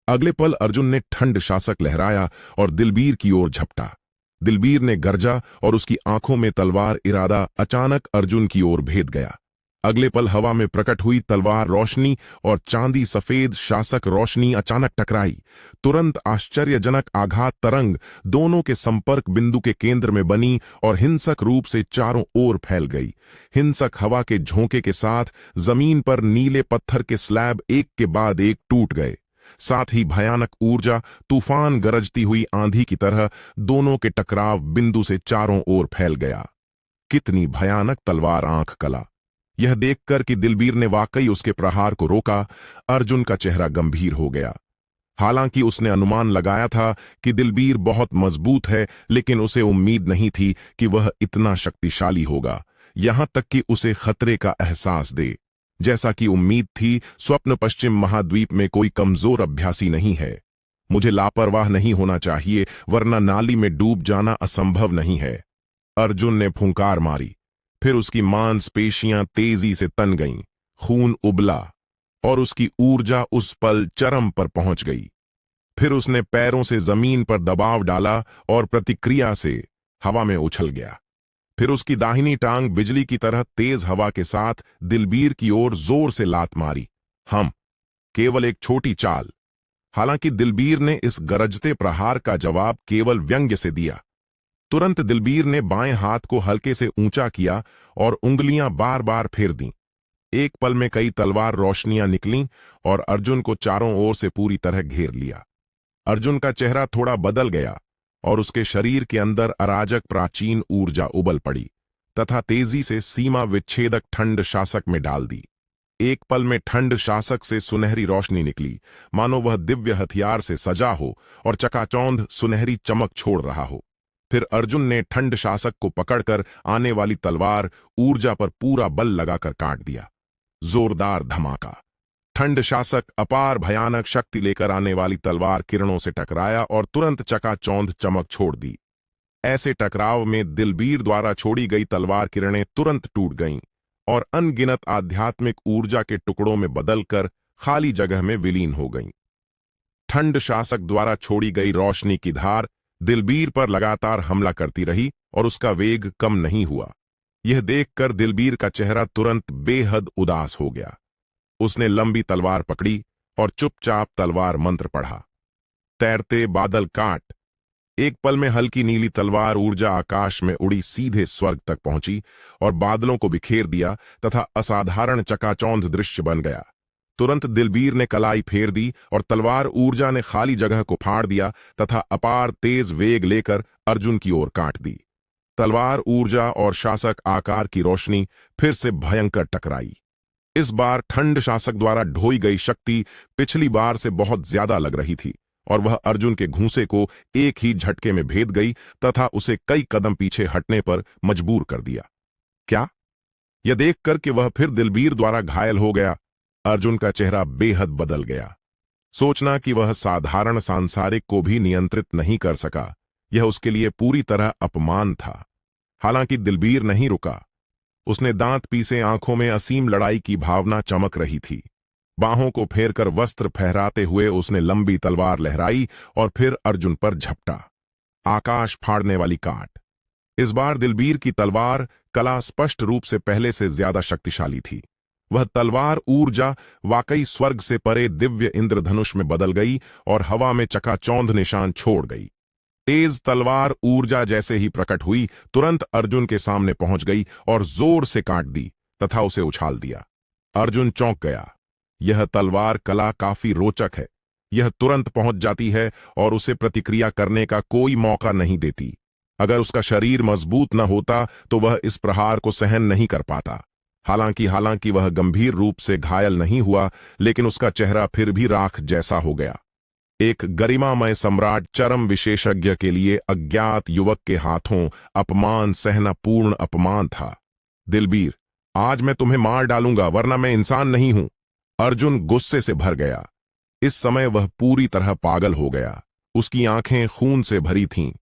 अगले पल अर्जुन ने ठंड शासक लहराया और दिलबीर की ओर झपटा। दिलबीर ने गरजा और उसकी आंखों में तलवार इरादा अचानक अर्जुन की ओर भेद गया। अगले पल हवा में प्रकट हुई तलवार रोशनी और चांदी सफेद शासक रोशनी अचानक टकराई। तुरंत आश्चर्यजनक आघात तरंग दोनों के संपर्क बिंदु के केंद्र में बनी और हिंसक रूप से चारों ओर फैल गई। हिंसक हवा के झोंके के साथ जमीन पर नीले पत्थर के स्लैब एक के बाद एक टूट गए। साथ ही भयानक ऊर्जा तूफान गरजती हुई आंधी की तरह दोनों के टकराव बिंदु से चारों ओर फैल गया। कितनी भयानक तलवार आंख कला! यह देखकर कि दिलबीर ने वाकई उसके प्रहार को रोका, अर्जुन का चेहरा गंभीर हो गया। हालांकि उसने अनुमान लगाया था कि दिलबीर बहुत मजबूत है, लेकिन उसे उम्मीद नहीं थी कि वह इतना शक्तिशाली होगा, यहां तक कि उसे खतरे का एहसास दे। जैसा कि उम्मीद थी, स्वप्न पश्चिम महाद्वीप में कोई कमजोर अभ्यासी नहीं है। मुझे लापरवाह नहीं होना चाहिए, वरना नाली में डूब जाना असंभव नहीं है। अर्जुन ने फुंकार मारी। फिर उसकी मांसपेशियां तेजी से तन गईं, खून उबला और उसकी ऊर्जा उस पल चरम पर पहुंच गई। फिर उसने पैरों से जमीन पर दबाव डाला और प्रतिक्रिया से हवा में उछल गया। फिर उसकी दाहिनी टांग बिजली की तरह तेज हवा के साथ दिलबीर की ओर जोर से लात मारी। हम केवल एक छोटी चाल। हालांकि दिलबीर ने इस गरजते प्रहार का जवाब केवल व्यंग्य से दिया। तुरंत दिलबीर ने बाएं हाथ को हल्के से ऊंचा किया और उंगलियां बार बार फेर दीं। एक पल में कई तलवार रोशनियां निकलीं और अर्जुन को चारों ओर से पूरी तरह घेर लिया। अर्जुन का चेहरा थोड़ा बदल गया और उसके शरीर के अंदर अराजक प्राचीन ऊर्जा उबल पड़ी तथा तेजी से सीमा विच्छेदक ठंड शासक में डाल दी। एक पल में ठंड शासक से सुनहरी रोशनी निकली, मानो वह दिव्य हथियार से सजा हो और चकाचौंध सुनहरी चमक छोड़ रहा हो। फिर अर्जुन ने ठंड शासक को पकड़कर आने वाली तलवार ऊर्जा पर पूरा बल लगाकर काट दिया। जोरदार धमाका। ठंड शासक अपार भयानक शक्ति लेकर आने वाली तलवार किरणों से टकराया और तुरंत चकाचौंध चमक छोड़ दी। ऐसे टकराव में दिलबीर द्वारा छोड़ी गई तलवार किरणें तुरंत टूट गईं और अनगिनत आध्यात्मिक ऊर्जा के टुकड़ों में बदलकर खाली जगह में विलीन हो गईं। ठंड शासक द्वारा छोड़ी गई रोशनी की धार दिलबीर पर लगातार हमला करती रही और उसका वेग कम नहीं हुआ। यह देखकर दिलबीर का चेहरा तुरंत बेहद उदास हो गया। उसने लंबी तलवार पकड़ी और चुपचाप तलवार मंत्र पढ़ा। तैरते बादल काट। एक पल में हल्की नीली तलवार ऊर्जा आकाश में उड़ी सीधे स्वर्ग तक पहुंची और बादलों को बिखेर दिया तथा असाधारण चकाचौंध दृश्य बन गया। तुरंत दिलबीर ने कलाई फेर दी और तलवार ऊर्जा ने खाली जगह को फाड़ दिया तथा अपार तेज वेग लेकर अर्जुन की ओर काट दी। तलवार ऊर्जा और शासक आकार की रोशनी फिर से भयंकर टकराई। इस बार ठंड शासक द्वारा ढोई गई शक्ति पिछली बार से बहुत ज्यादा लग रही थी और वह अर्जुन के घूंसे को एक ही झटके में भेद गई तथा उसे कई कदम पीछे हटने पर मजबूर कर दिया। क्या? यह देखकर कि वह फिर दिलबीर द्वारा घायल हो गया, अर्जुन का चेहरा बेहद बदल गया। सोचना कि वह साधारण सांसारिक को भी नियंत्रित नहीं कर सका, यह उसके लिए पूरी तरह अपमान था। हालांकि दिलबीर नहीं रुका। उसने दांत पीसे आंखों में असीम लड़ाई की भावना चमक रही थी। बाहों को फेरकर वस्त्र फहराते हुए उसने लंबी तलवार लहराई और फिर अर्जुन पर झपटा। आकाश फाड़ने वाली काट। इस बार दिलबीर की तलवार कला स्पष्ट रूप से पहले से ज्यादा शक्तिशाली थी। वह तलवार ऊर्जा वाकई स्वर्ग से परे दिव्य इंद्रधनुष में बदल गई और हवा में चकाचौंध निशान छोड़ गई। तेज तलवार ऊर्जा जैसे ही प्रकट हुई, तुरंत अर्जुन के सामने पहुंच गई और जोर से काट दी तथा उसे उछाल दिया। अर्जुन चौंक गया। यह तलवार कला काफी रोचक है। यह तुरंत पहुंच जाती है और उसे प्रतिक्रिया करने का कोई मौका नहीं देती। अगर उसका शरीर मजबूत न होता तो वह इस प्रहार को सहन नहीं कर पाता। हालांकि वह गंभीर रूप से घायल नहीं हुआ, लेकिन उसका चेहरा फिर भी राख जैसा हो गया। एक गरिमामय सम्राट चरम विशेषज्ञ के लिए अज्ञात युवक के हाथों अपमान सहना पूर्ण अपमान था। दिलबीर, आज मैं तुम्हें मार डालूंगा, वरना मैं इंसान नहीं हूं। अर्जुन गुस्से से भर गया। इस समय वह पूरी तरह पागल हो गया। उसकी आंखें खून से भरी थीं,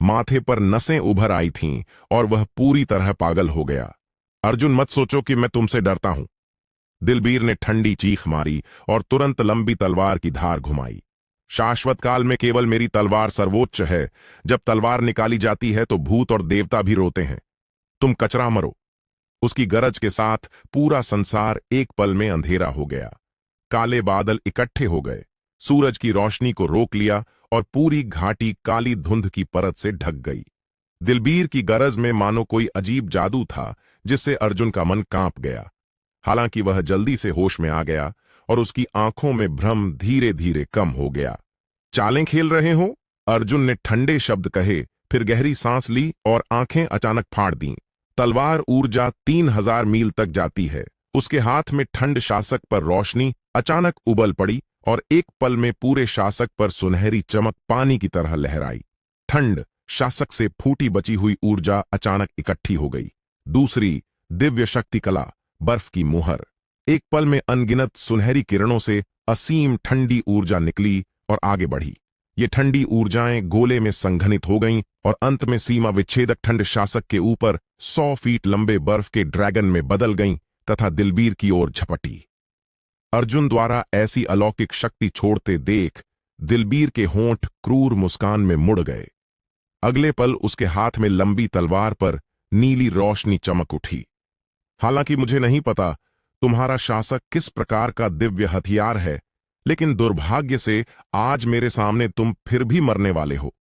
माथे पर नसें उभर आई थीं और वह पूरी तरह पागल हो गया। अर्जुन, मत सोचो कि मैं तुमसे डरता हूं। दिलबीर ने ठंडी चीख मारी और तुरंत लंबी तलवार की धार घुमाई। शाश्वत काल में केवल मेरी तलवार सर्वोच्च है। जब तलवार निकाली जाती है तो भूत और देवता भी रोते हैं। तुम कचरा मरो। उसकी गरज के साथ पूरा संसार एक पल में अंधेरा हो गया। काले बादल इकट्ठे हो गए, सूरज की रोशनी को रोक लिया और पूरी घाटी काली धुंध की परत से ढक गई। दिलबीर की गरज में मानो कोई अजीब जादू था, जिससे अर्जुन का मन कांप गया। हालांकि वह जल्दी से होश में आ गया और उसकी आंखों में भ्रम धीरे धीरे कम हो गया। चालें खेल रहे हो? अर्जुन ने ठंडे शब्द कहे, फिर गहरी सांस ली और आंखें अचानक फाड़ दीं। तलवार ऊर्जा 3000 मील तक जाती है उसके हाथ में ठंड शासक पर रोशनी अचानक उबल पड़ी और एक पल में पूरे शासक पर सुनहरी चमक पानी की तरह लहराई। ठंड शासक से फूटी बची हुई ऊर्जा अचानक इकट्ठी हो गई। दूसरी दिव्य शक्ति कला, बर्फ की मुहर। एक पल में अनगिनत सुनहरी किरणों से असीम ठंडी ऊर्जा निकली और आगे बढ़ी। ये ठंडी ऊर्जाएं गोले में संघनित हो गईं और अंत में सीमा विच्छेदक ठंड शासक के ऊपर 100 फीट लंबे बर्फ के ड्रैगन में बदल गईं तथा दिलबीर की ओर झपटी। अर्जुन द्वारा ऐसी अलौकिक शक्ति छोड़ते देख दिलबीर के होंठ क्रूर मुस्कान में मुड़ गए। अगले पल उसके हाथ में लंबी तलवार पर नीली रोशनी चमक उठी। हालांकि मुझे नहीं पता तुम्हारा शासक किस प्रकार का दिव्य हथियार है, लेकिन दुर्भाग्य से आज मेरे सामने तुम फिर भी मरने वाले हो।